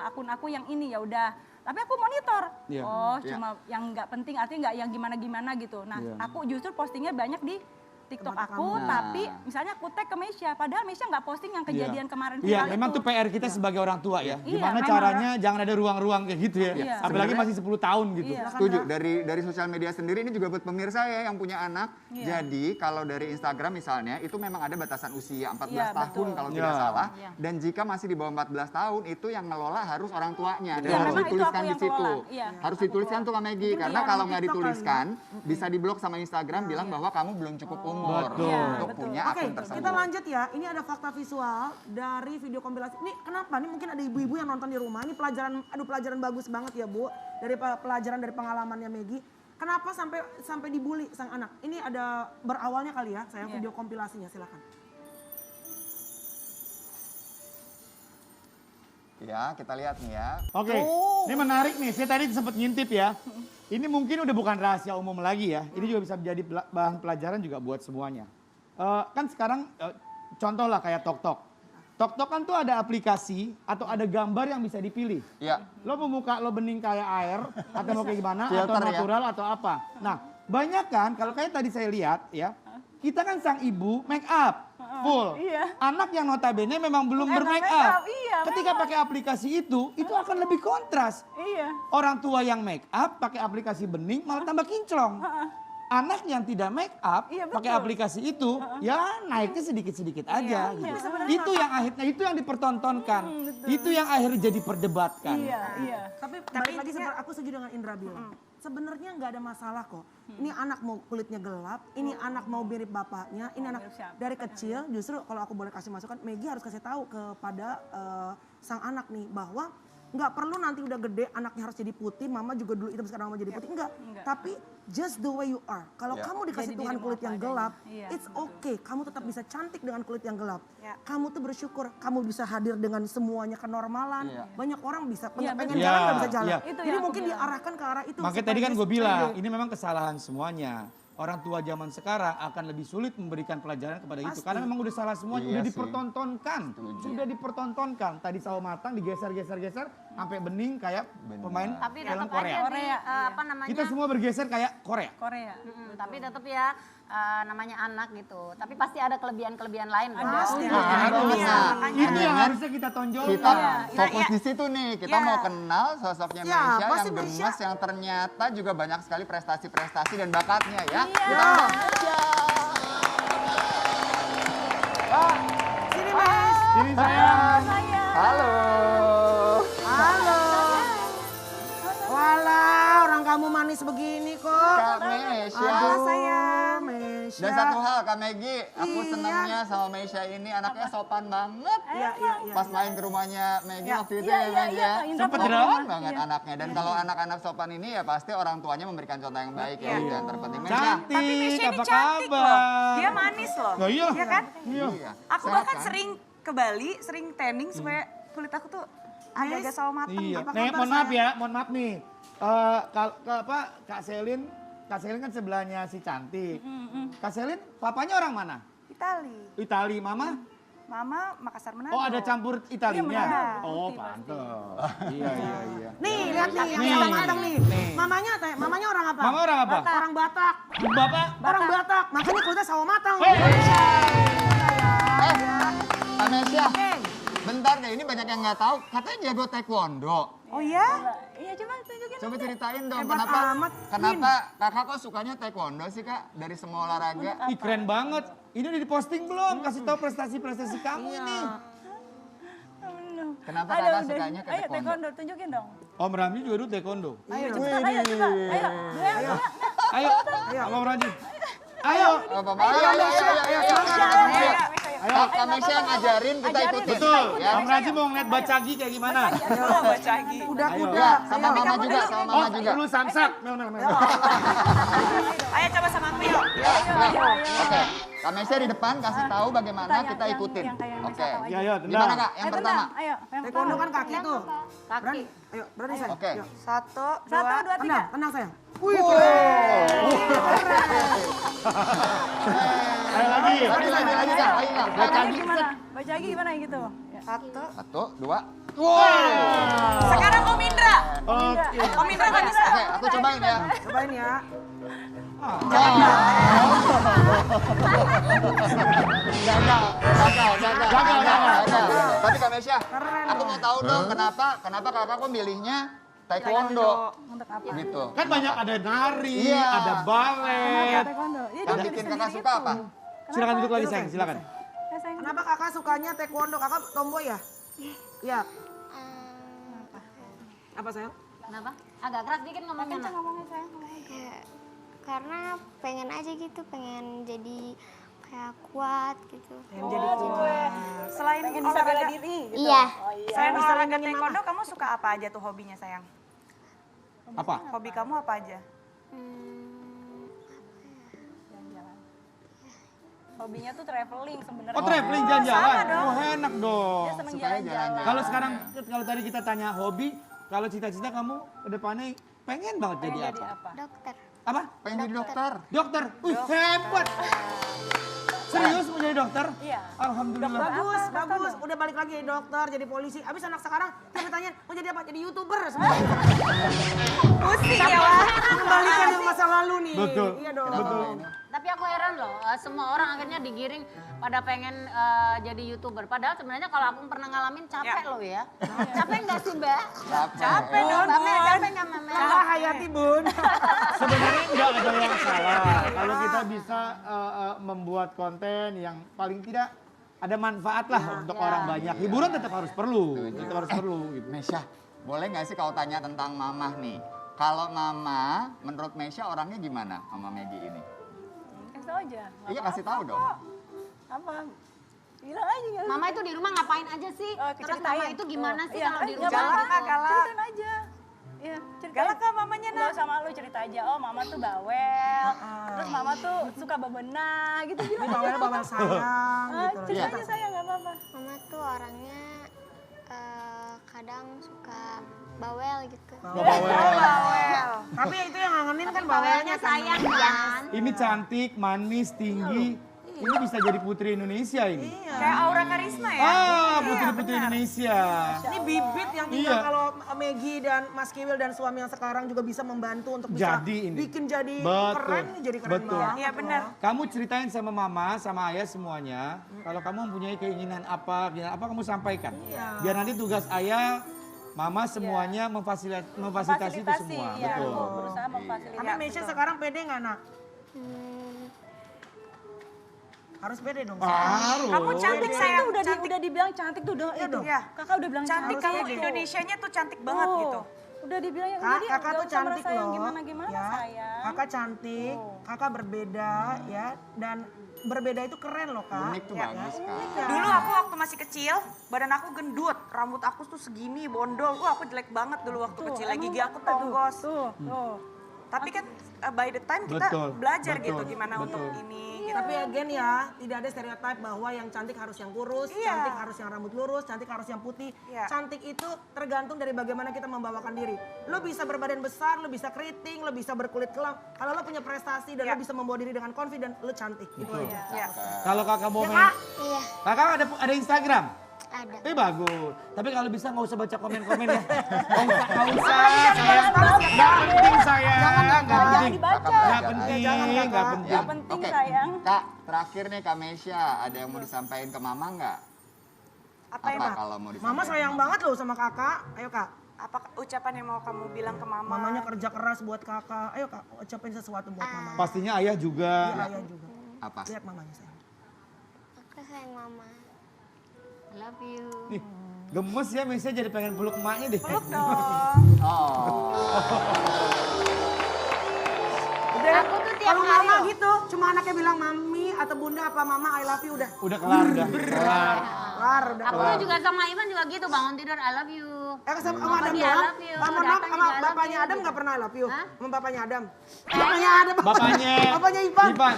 Speaker 3: akun aku yang ini ya udah. Tapi aku monitor.
Speaker 6: Iya.
Speaker 3: Oh,
Speaker 2: Iya.
Speaker 3: cuma yang nggak penting artinya nggak yang gimana-gimana gitu. Nah,
Speaker 6: Iya.
Speaker 3: aku justru postingnya banyak di TikTok
Speaker 1: Tempat
Speaker 3: aku,
Speaker 1: kamu.
Speaker 3: tapi misalnya aku tag ke Mesya, padahal Mesya nggak posting yang kejadian kemarin
Speaker 6: Iya,
Speaker 3: viral
Speaker 6: memang
Speaker 3: itu.
Speaker 6: tuh PR kita sebagai orang tua ya.
Speaker 3: Iya,
Speaker 6: Gimana
Speaker 3: memang.
Speaker 6: caranya jangan ada ruang-ruang kayak gitu ya.
Speaker 3: Iya.
Speaker 6: Apalagi masih 10 tahun gitu.
Speaker 3: Iya.
Speaker 2: Setuju. Dari sosial media sendiri ini juga buat pemirsa ya yang punya anak.
Speaker 3: Iya.
Speaker 2: Jadi kalau dari Instagram misalnya itu memang ada batasan usia 14
Speaker 3: Iya,
Speaker 2: tahun
Speaker 3: betul.
Speaker 2: kalau
Speaker 6: Iya.
Speaker 2: tidak salah.
Speaker 9: Iya.
Speaker 2: Dan jika masih di bawah 14 tahun itu yang ngelola harus orang tuanya. Dan
Speaker 3: Iya,
Speaker 2: harus
Speaker 3: memang itu
Speaker 2: dituliskan
Speaker 3: aku
Speaker 2: di
Speaker 3: yang
Speaker 2: situ.
Speaker 3: kelola. Iya,
Speaker 2: Harus
Speaker 3: aku
Speaker 2: dituliskan tuh Kak Maggie. Karena
Speaker 1: iya,
Speaker 2: kalau
Speaker 1: di
Speaker 2: nggak
Speaker 1: TikTok
Speaker 2: dituliskan bisa diblok sama Instagram bilang bahwa kamu belum cukup umur
Speaker 6: Betul.
Speaker 2: untuk
Speaker 3: Iya,
Speaker 2: punya
Speaker 1: Oke,
Speaker 2: akun tersebut.
Speaker 1: kita lanjut ya. Ini ada fakta visual dari video kompilasi. Ini kenapa? Ini mungkin ada ibu-ibu yang nonton di rumah. Ini pelajaran bagus banget ya Bu. Dari pelajaran dari pengalamannya Maggie. Kenapa sampai dibully sang anak? Ini ada berawalnya kali ya, saya video kompilasinya silakan.
Speaker 2: Ya, kita lihat nih ya.
Speaker 6: Oke, ini menarik nih. Saya tadi sempat ngintip ya. Ini mungkin udah bukan rahasia umum lagi ya. Ini juga bisa menjadi bahan pelajaran juga buat semuanya. Kan sekarang contoh lah kayak TokTok. TokTok kan tuh ada aplikasi atau ada gambar yang bisa dipilih.
Speaker 2: Iya.
Speaker 6: Lo mau muka lo bening kayak air atau mau kayak gimana atau
Speaker 2: Filter ya.
Speaker 6: natural atau apa. Nah, banyak kan kalau kayak tadi saya lihat ya. Kita kan sang ibu make up full.
Speaker 3: Iya.
Speaker 6: Anak yang notabene memang belum bermake
Speaker 3: make up,
Speaker 6: up.
Speaker 3: iya,
Speaker 6: Ketika pakai aplikasi itu akan lebih kontras.
Speaker 3: Iya.
Speaker 6: Orang tua yang make up pakai aplikasi bening malah tambah kinclong. Anak yang tidak make up
Speaker 3: Iya,
Speaker 6: pakai
Speaker 3: betul.
Speaker 6: aplikasi itu ya naiknya sedikit-sedikit aja gitu. Itu yang akhirnya itu yang dipertontonkan. Itu yang akhirnya jadi perdebatkan.
Speaker 3: Iya, iya.
Speaker 1: Tapi balik lagi aku setuju dengan Indra bilang. Sebenarnya nggak ada masalah kok. Ini anak mau kulitnya gelap, ini anak mau mirip bapaknya, ini anak
Speaker 3: mirip siapa?
Speaker 1: dari kecil justru kalau aku boleh kasih masukan, Maggie harus kasih tahu kepada sang anak nih bahwa nggak perlu nanti udah gede anaknya harus jadi putih, mama juga dulu hitam sekarang mama jadi putih, enggak. Tapi just the way you are. Kalau kamu dikasih
Speaker 3: Jadi
Speaker 1: Tuhan
Speaker 3: dirimu
Speaker 1: kulit
Speaker 3: apa
Speaker 1: yang
Speaker 3: adanya.
Speaker 1: gelap,
Speaker 3: Iya,
Speaker 1: it's okay. Kamu tetap bisa cantik dengan kulit yang gelap.
Speaker 8: Ya.
Speaker 1: Kamu tuh bersyukur, kamu bisa hadir dengan semuanya kenormalan.
Speaker 2: Iya.
Speaker 1: Banyak orang bisa pengen
Speaker 3: betul.
Speaker 1: jalan nggak bisa
Speaker 6: Iya,
Speaker 1: jalan.
Speaker 6: iya.
Speaker 3: Itu
Speaker 1: Jadi
Speaker 3: yang aku
Speaker 1: mungkin
Speaker 3: bilang.
Speaker 1: diarahkan ke arah itu.
Speaker 6: Makanya
Speaker 1: supaya
Speaker 6: tadi kan
Speaker 1: dia
Speaker 6: gue bilang,
Speaker 1: pede.
Speaker 6: ini memang kesalahan semuanya. Orang tua zaman sekarang akan lebih sulit memberikan pelajaran kepada itu.
Speaker 1: Pasti.
Speaker 6: Karena memang udah salah semua,
Speaker 2: Iya
Speaker 6: udah
Speaker 2: sih.
Speaker 6: dipertontonkan. Sudah dipertontonkan. Tadi sawo matang digeser-geser sampai bening kayak
Speaker 2: Benar.
Speaker 6: pemain
Speaker 9: Tapi
Speaker 6: film
Speaker 9: tetap
Speaker 6: Korea.
Speaker 9: aja nih,
Speaker 3: Korea,
Speaker 9: apa namanya?
Speaker 6: Kita semua bergeser kayak Korea.
Speaker 3: Korea.
Speaker 9: Tapi tetap ya namanya anak gitu. Tapi pasti ada kelebihan-kelebihan lain. dong.
Speaker 1: Pasti.
Speaker 6: Harus.
Speaker 2: Iya.
Speaker 6: Itu yang harusnya kita tonjolkan.
Speaker 2: Kita fokus di situ nih. Kita mau kenal sosoknya
Speaker 1: Siapa
Speaker 2: Mesya
Speaker 1: sih
Speaker 2: yang
Speaker 1: Mesya?
Speaker 2: gemes yang ternyata juga banyak sekali prestasi-prestasi dan bakatnya ya.
Speaker 3: Iya.
Speaker 2: Kita undang Mesya.
Speaker 1: Sini Mas.
Speaker 6: Sini sayang.
Speaker 2: Halo.
Speaker 1: Halo. Walah, orang kamu manis begini kok.
Speaker 2: Kak Mesya.
Speaker 1: Aduh, sayang, Mesya.
Speaker 2: Dan satu hal Kak Maggie, aku
Speaker 1: Iya.
Speaker 2: senangnya sama Mesya ini anaknya sopan banget.
Speaker 1: Iya, iya, iya.
Speaker 2: Pas main ke rumahnya Maggie waktu itu
Speaker 3: Iya,
Speaker 2: ya
Speaker 3: iya,
Speaker 2: Maggie
Speaker 3: iya,
Speaker 2: ya.
Speaker 3: Kak Indra
Speaker 6: Sempet
Speaker 3: pernah
Speaker 6: dong.
Speaker 2: Sopan banget anaknya. Dan kalau anak-anak sopan ini ya pasti orang tuanya memberikan contoh yang baik ya. Itu yang terpenting. Mesya.
Speaker 6: Cantik,
Speaker 8: Tapi Mesya ini
Speaker 6: apa
Speaker 8: cantik
Speaker 6: kabar?
Speaker 8: loh. Dia manis loh.
Speaker 6: Oh iya.
Speaker 8: Iya kan?
Speaker 6: Iya.
Speaker 2: Iya.
Speaker 8: Aku
Speaker 2: Sehat
Speaker 8: bahkan
Speaker 2: kan?
Speaker 8: sering ke Bali, sering tanning supaya kulit aku tuh agak-agak sawo matang.
Speaker 6: Iya.
Speaker 8: Apa
Speaker 6: Nih,
Speaker 8: kabar,
Speaker 6: mohon maaf
Speaker 8: sayang?
Speaker 6: ya, mohon maaf nih. Kak Selin kan sebelahnya si Cantik. Kak Selin, papanya orang mana?
Speaker 8: Itali.
Speaker 6: Itali, mama?
Speaker 8: Mama Makassar Manado.
Speaker 6: Oh ada campur Italinya?
Speaker 8: Manado.
Speaker 6: Oh pantes. Iya, iya.
Speaker 1: Nih, lihat nih yang
Speaker 6: Nih.
Speaker 1: sama matang nih.
Speaker 6: Nih.
Speaker 1: Mamanya orang apa?
Speaker 6: Mama orang apa?
Speaker 1: Orang Batak.
Speaker 6: Bapak?
Speaker 1: Orang Batak. Makanya kulitnya sawo matang.
Speaker 2: Kak Mesya, bentar deh ini banyak yang nggak tahu. Katanya jago taekwondo.
Speaker 8: Oh iya?
Speaker 3: Iya, coba tunjukin.
Speaker 2: Coba ceritain dong
Speaker 1: Hebat
Speaker 2: kenapa
Speaker 1: amat.
Speaker 2: kakak kok sukanya taekwondo sih kak dari semua olahraga?
Speaker 6: Ih keren banget. Ini udah diposting belum? Kasih tahu prestasi-prestasi kamu ini.
Speaker 2: Kenapa
Speaker 3: Aduh,
Speaker 2: kakak
Speaker 3: udah.
Speaker 2: sukanya ke
Speaker 3: Ayo
Speaker 2: taekwondo?
Speaker 3: taekwondo, tunjukin dong.
Speaker 6: Om Ramji juga dulu taekwondo.
Speaker 3: Ayo cepetan, ayo cepetan. Ayo.
Speaker 6: Ayo, Om Ramji. Ayo.
Speaker 2: Oh, Bapak, ayo, silakan. Ayo, Kak Mesya yang ngajarin kita ikutin.
Speaker 6: Betul.
Speaker 2: Ya.
Speaker 6: Om Ramji mau ngeliat bacagi kayak gimana?
Speaker 8: Baca lagi.
Speaker 1: Udah,
Speaker 6: Ayo.
Speaker 1: udah.
Speaker 2: Sama mama juga, sama
Speaker 6: Oh,
Speaker 2: mama juga.
Speaker 6: dulu samsak. Mel.
Speaker 8: Ayo coba sama aku yuk.
Speaker 2: Oke, Kak Mesya di depan kasih tahu bagaimana kita ikutin. Oke.
Speaker 6: Ya, ayo,
Speaker 2: Gimana
Speaker 6: tendang.
Speaker 2: kak? Yang pertama.
Speaker 3: Ayo, yang
Speaker 1: Taekwondo
Speaker 3: pertama.
Speaker 1: kan kaki tuh.
Speaker 9: Kaki.
Speaker 1: Berani? Ayo, berani sayang.
Speaker 2: Oke.
Speaker 1: Yuk.
Speaker 8: 1, 2,
Speaker 3: 1, 2, 3.
Speaker 1: Tenang, tenang sayang.
Speaker 6: Ayo lagi.
Speaker 2: Lagi kak, lagi kak.
Speaker 3: Bacagi gimana? Bacagi gimana gitu? Ya.
Speaker 2: 1, 2.
Speaker 8: Sekarang Om Indra.
Speaker 6: Oke.
Speaker 8: Om Indra nggak bisa.
Speaker 2: Oke, aku cobain ya.
Speaker 1: Cobain ya.
Speaker 2: Gagal. Tapi Kak Mesya, aku mau tahu dong kenapa kakak kok milihnya taekwondo
Speaker 3: Untuk apa?
Speaker 2: gitu.
Speaker 6: Kan banyak ada nari,
Speaker 2: Iya.
Speaker 6: ada balet.
Speaker 3: Taekwondo. Ya,
Speaker 2: Yang
Speaker 3: dia
Speaker 2: bikin
Speaker 3: sendiri
Speaker 2: kakak suka
Speaker 3: itu.
Speaker 2: apa?
Speaker 6: Silakan duduk lagi sayang, silakan.
Speaker 3: Ya, sayang.
Speaker 1: Kenapa kakak sukanya taekwondo? Kakak tomboy ya? Iya. Apa sayang?
Speaker 9: Kenapa? Agak keras dikit ngomongnya.
Speaker 3: Kencang
Speaker 9: Nak.
Speaker 3: ngomongnya, sayang.
Speaker 11: Kayak karena pengen aja gitu, pengen jadi kayak kuat gitu.
Speaker 1: Yang jadi kuat.
Speaker 8: Selain
Speaker 3: Pengen bisa bela
Speaker 8: olahraga,
Speaker 3: diri gitu.
Speaker 11: Iya.
Speaker 8: selain
Speaker 1: Bisa
Speaker 8: olahraga
Speaker 1: lindungin
Speaker 8: taekwondo, kamu suka apa aja tuh hobinya sayang?
Speaker 6: Apa?
Speaker 8: Hobi kamu apa aja?
Speaker 3: Hobinya tuh traveling sebenarnya.
Speaker 6: Oh traveling
Speaker 3: Sama
Speaker 6: jalan-jalan.
Speaker 3: dong.
Speaker 6: Oh enak dong.
Speaker 3: Dia seneng
Speaker 2: Sukanya
Speaker 3: jalan-jalan.
Speaker 2: jalan-jalan.
Speaker 6: Kalau sekarang, kalau tadi kita tanya hobi, kalau cita-cita kamu ke depannya pengen banget
Speaker 3: Pengen
Speaker 6: jadi
Speaker 3: jadi
Speaker 6: apa?
Speaker 3: apa?
Speaker 11: Dokter.
Speaker 6: Apa?
Speaker 2: Pengen jadi dokter.
Speaker 6: Dokter. Hebat. Serius mau jadi dokter?
Speaker 3: Iya.
Speaker 6: Alhamdulillah.
Speaker 1: Bagus, bagus. Udah balik lagi jadi dokter, jadi polisi. Abis anak sekarang kita tanya mau jadi apa? Jadi YouTuber semuanya.
Speaker 8: Pusing ya, Wak.
Speaker 1: Kembalikan yang masa lalu nih.
Speaker 6: Betul.
Speaker 1: Iya dong.
Speaker 6: Betul.
Speaker 9: Tapi aku heran loh, semua orang akhirnya digiring pada pengen jadi YouTuber. Padahal sebenarnya kalau aku pernah ngalamin capek loh ya. Capek nggak sih, Mbak?
Speaker 2: Capek.
Speaker 9: dong, Mbak Mel, capek nggak Mbak Mel?
Speaker 1: Salah Hayati Bun.
Speaker 6: Sebenarnya nggak ada yang salah. Kalau kita bisa membuat konten yang paling tidak ada manfaat lah untuk orang banyak. Hiburan tetap harus perlu, tetap harus perlu. Gitu.
Speaker 2: Mesya, boleh nggak sih kau tanya tentang mamah nih? Kalau mama, menurut Mesya orangnya gimana sama Maggie ini?
Speaker 3: Kasih tau aja. Nggak
Speaker 2: Iya kasih tahu
Speaker 3: apa-apa
Speaker 2: dong.
Speaker 3: kok. Apa? Bilang aja. nggak
Speaker 9: Mama
Speaker 3: apa-apa.
Speaker 9: itu di rumah ngapain aja sih?
Speaker 3: Oh,
Speaker 9: Terus
Speaker 3: ceritain.
Speaker 9: mama itu gimana sih
Speaker 3: Iya,
Speaker 9: kalau di
Speaker 3: nggak
Speaker 9: rumah?
Speaker 3: apa-apa,
Speaker 9: gitu?
Speaker 8: galak.
Speaker 3: Ceritain aja. Iya, ceritain.
Speaker 8: Galak kah mamanya,
Speaker 3: Nggak sama lu cerita aja. Oh, mama tuh bawel. Terus mama tuh suka bebenah gitu
Speaker 1: Ini
Speaker 3: bilang.
Speaker 1: bawel sayang gitu.
Speaker 3: Cerita
Speaker 2: Iya.
Speaker 3: aja saya nggak apa-apa.
Speaker 11: Mama tuh orangnya kadang suka bawel gitu.
Speaker 1: Bawel. Tapi itu yang ngangenin kan bawelnya
Speaker 9: sayang kan?
Speaker 6: Ini cantik, manis, tinggi. Ini bisa jadi putri Indonesia ini.
Speaker 8: Kayak Aura Karisma ya?
Speaker 6: Putri-putri Indonesia.
Speaker 1: Ini bibit yang tinggal
Speaker 6: Iya.
Speaker 1: kalau Maggie dan Mas Kiwil dan suami yang sekarang juga bisa membantu untuk bisa
Speaker 6: Jadi ini.
Speaker 1: bikin jadi
Speaker 6: Betul.
Speaker 1: keren, jadi keren
Speaker 6: Betul.
Speaker 1: banget.
Speaker 8: Iya benar.
Speaker 6: Kamu ceritain sama mama, sama ayah semuanya. Kalau kamu mempunyai keinginan apa kamu sampaikan. Biar nanti tugas ayah, mama semuanya memfasilitasi itu semua.
Speaker 3: Iya,
Speaker 6: Betul.
Speaker 3: aku berusaha memfasilitasi.
Speaker 1: Tapi Mesya sekarang pede nggak nak? Harus pede dong.
Speaker 6: Harus.
Speaker 8: Kamu cantik
Speaker 3: Itu
Speaker 8: sayang.
Speaker 3: udah dibilang cantik tuh udah itu.
Speaker 8: Iya.
Speaker 3: Kakak udah bilang
Speaker 8: Cantik
Speaker 3: cantik.
Speaker 8: kamu
Speaker 3: gitu.
Speaker 8: Indonesianya tuh cantik banget
Speaker 3: Oh,
Speaker 8: gitu.
Speaker 3: Udah dibilang ya.
Speaker 1: Kak,
Speaker 3: jadi
Speaker 1: kakak
Speaker 3: nggak
Speaker 1: tuh
Speaker 3: usah
Speaker 1: cantik
Speaker 3: merasa yang
Speaker 1: loh.
Speaker 3: Gimana-gimana
Speaker 1: Ya.
Speaker 3: sayang.
Speaker 1: Kakak cantik, kakak berbeda ya. Dan berbeda itu keren loh kak.
Speaker 2: Unik tuh
Speaker 1: Ya,
Speaker 2: bagus
Speaker 1: ya.
Speaker 2: Kak.
Speaker 8: Dulu aku waktu masih kecil, badan aku gendut, rambut aku tuh segini, bondol. Wah, aku jelek banget dulu waktu kecil. Lagi gigi aku tonggos.
Speaker 3: Tuh.
Speaker 8: Tapi kan by the time kita
Speaker 6: Betul,
Speaker 8: belajar
Speaker 6: betul,
Speaker 8: gitu gimana untuk
Speaker 6: betul.
Speaker 8: ini.
Speaker 1: Tapi again ya, tidak ada stereotip bahwa yang cantik harus yang kurus,
Speaker 8: Iya.
Speaker 1: cantik harus yang rambut lurus, cantik harus yang putih.
Speaker 8: Iya.
Speaker 1: Cantik itu tergantung dari bagaimana kita membawakan diri. Lo bisa berbadan besar, lo bisa keriting, lo bisa berkulit kelam. Kalau lo punya prestasi dan
Speaker 8: Iya.
Speaker 1: lo bisa membawa diri dengan confident, lo cantik. Gitu aja.
Speaker 8: Ya.
Speaker 6: Kalau kakak mau
Speaker 1: Ya,
Speaker 6: main,
Speaker 1: Kak?
Speaker 11: Iya,
Speaker 6: kakak ada Instagram?
Speaker 11: ada.
Speaker 6: Bagus. Tapi kalau bisa nggak usah baca komen-komen ya. Nggak usah, sayang. Nggak penting sayang. Nggak penting.
Speaker 3: dibaca.
Speaker 6: Nggak penting. Nggak penting.
Speaker 3: Yang penting
Speaker 2: Oke.
Speaker 3: sayang.
Speaker 2: Kak, terakhir nih Kak Mesya, ada yang mau disampaikan ke mama nggak?
Speaker 8: Apa ya,
Speaker 2: Apa
Speaker 8: Mak?
Speaker 2: kalau mau disampaikan?
Speaker 1: Mama sayang banget loh sama kakak. Ayo kak.
Speaker 8: Apa ucapan yang mau kamu bilang ke mama?
Speaker 1: Mamanya kerja keras buat kakak. Ayo kak, ucapin sesuatu buat mama.
Speaker 6: Pastinya ayah juga.
Speaker 1: Ayah juga.
Speaker 2: Apa?
Speaker 1: Lihat mamanya sayang.
Speaker 11: Aku sayang mama. I love you.
Speaker 6: Nih, gemes ya Mesya jadi pengen peluk emaknya deh.
Speaker 8: Peluk dong.
Speaker 2: Oh.
Speaker 1: Udah,
Speaker 11: Aku tuh tiap
Speaker 1: kalau
Speaker 11: hari
Speaker 1: mama
Speaker 11: loh.
Speaker 1: gitu, cuma anaknya bilang mami atau bunda apa mama I love you udah.
Speaker 6: Udah kelar, udah. Kelar.
Speaker 1: Kelar udah.
Speaker 9: Aku juga sama Ivan juga gitu, bangun tidur I love you.
Speaker 1: Sama
Speaker 9: Mama
Speaker 1: Adam
Speaker 9: dia, I
Speaker 1: doang.
Speaker 9: love you.
Speaker 1: Mohon maaf,
Speaker 9: Datang
Speaker 1: sama
Speaker 9: juga, I love
Speaker 1: bapaknya
Speaker 9: you.
Speaker 1: Adam nggak pernah I love you.
Speaker 9: Hah?
Speaker 1: Sama bapaknya Adam. Bapaknya Adam.
Speaker 6: Bapaknya.
Speaker 1: Bapaknya Ivan.
Speaker 6: Ivan.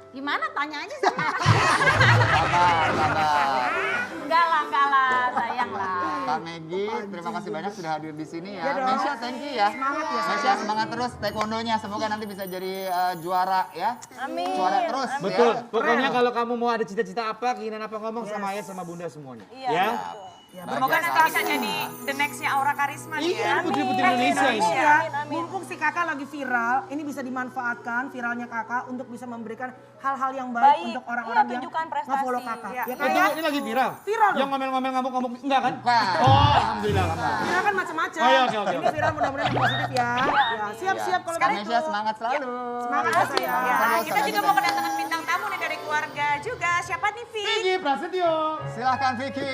Speaker 9: Gimana tanya aja sama
Speaker 2: Sabar, sabar.
Speaker 9: enggak lah, sayang lah.
Speaker 2: Kak Maggie, terima kasih banyak sudah hadir di sini
Speaker 1: Iya
Speaker 2: ya.
Speaker 1: dong.
Speaker 2: Mesya, thank you ya.
Speaker 1: Semangat ya,
Speaker 2: Mesya, semangat terus taekwondonya. Semoga nanti bisa jadi juara ya.
Speaker 3: Amin.
Speaker 2: Juara terus
Speaker 6: Betul.
Speaker 2: ya.
Speaker 6: Pokoknya kalau kamu mau ada cita-cita apa, keinginan apa ngomong sama ayah sama bunda semuanya.
Speaker 3: Iya.
Speaker 6: Ya.
Speaker 3: betul.
Speaker 1: Ya,
Speaker 8: Semoga nanti bisa jadi the next-nya Aura Karisma nih
Speaker 6: Iya,
Speaker 8: ya.
Speaker 6: putri-putri Indonesia ini.
Speaker 1: Ya, mumpung si kakak lagi viral, ini bisa dimanfaatkan viralnya kakak untuk bisa memberikan hal-hal yang baik untuk orang-orang yang
Speaker 3: tunjukkan prestasi.
Speaker 1: nge-follow kakak.
Speaker 8: Iya.
Speaker 1: Ya,
Speaker 6: Itu
Speaker 1: kayak
Speaker 6: ini lagi viral?
Speaker 1: Viral dong.
Speaker 6: Yang ngomel-ngomel ngamuk-ngamuk enggak kan?
Speaker 2: Bukan.
Speaker 6: Oh, alhamdulillah. alhamdulillah.
Speaker 1: viral kan macam-macam.
Speaker 6: Oh, iya, oke.
Speaker 1: Ini viral mudah-mudahan yang positif ya. Ya, siap-siap kalau
Speaker 2: Sekarang
Speaker 1: begitu.
Speaker 2: Mesya semangat selalu.
Speaker 1: Semangat ya sayang.
Speaker 8: Ya,
Speaker 2: Terus,
Speaker 8: kita juga mau kedatangan bintang tamu nih dari keluarga juga. Siapa nih, Vi?
Speaker 6: Vicky Prasetyo.
Speaker 2: Silahkan Vicky.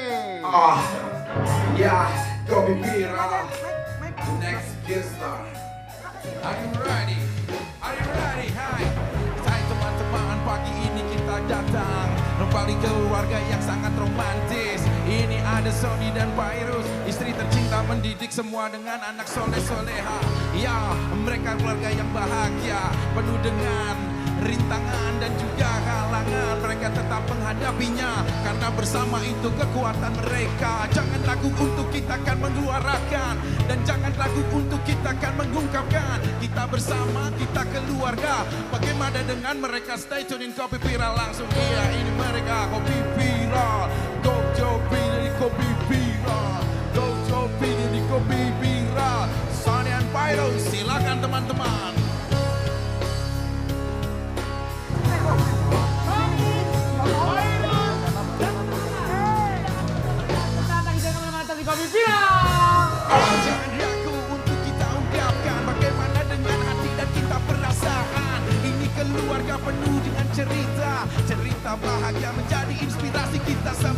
Speaker 5: Ya, kopi viral.
Speaker 1: Mike.
Speaker 5: Next guest star. Are you ready? Are you ready? Hai. Hai teman-teman, pagi ini kita datang kembali ke keluarga yang sangat romantis. Ini ada Sony dan Virus, istri tercinta mendidik semua dengan anak soleh-soleha. Ya, mereka keluarga yang bahagia, penuh dengan rintangan dan juga halangan. Mereka tetap menghadapinya karena bersama itu kekuatan mereka. Jangan ragu untuk kita akan menyuarakan, dan jangan ragu untuk kita akan mengungkapkan. Kita bersama, kita keluarga. Bagaimana dengan mereka? Stay tune in Kopi Viral langsung. Iya, ini mereka Kopi Viral. Kopi dari Kopi Viral. Kopi dari Kopi Viral. Sony and Pyro, silakan teman-teman.
Speaker 6: Kopi Viral.
Speaker 5: Jangan ragu untuk kita ungkapkan bagaimana dengan hati dan kita perasaan. Ini keluarga penuh dengan cerita, cerita bahagia menjadi inspirasi kita semua.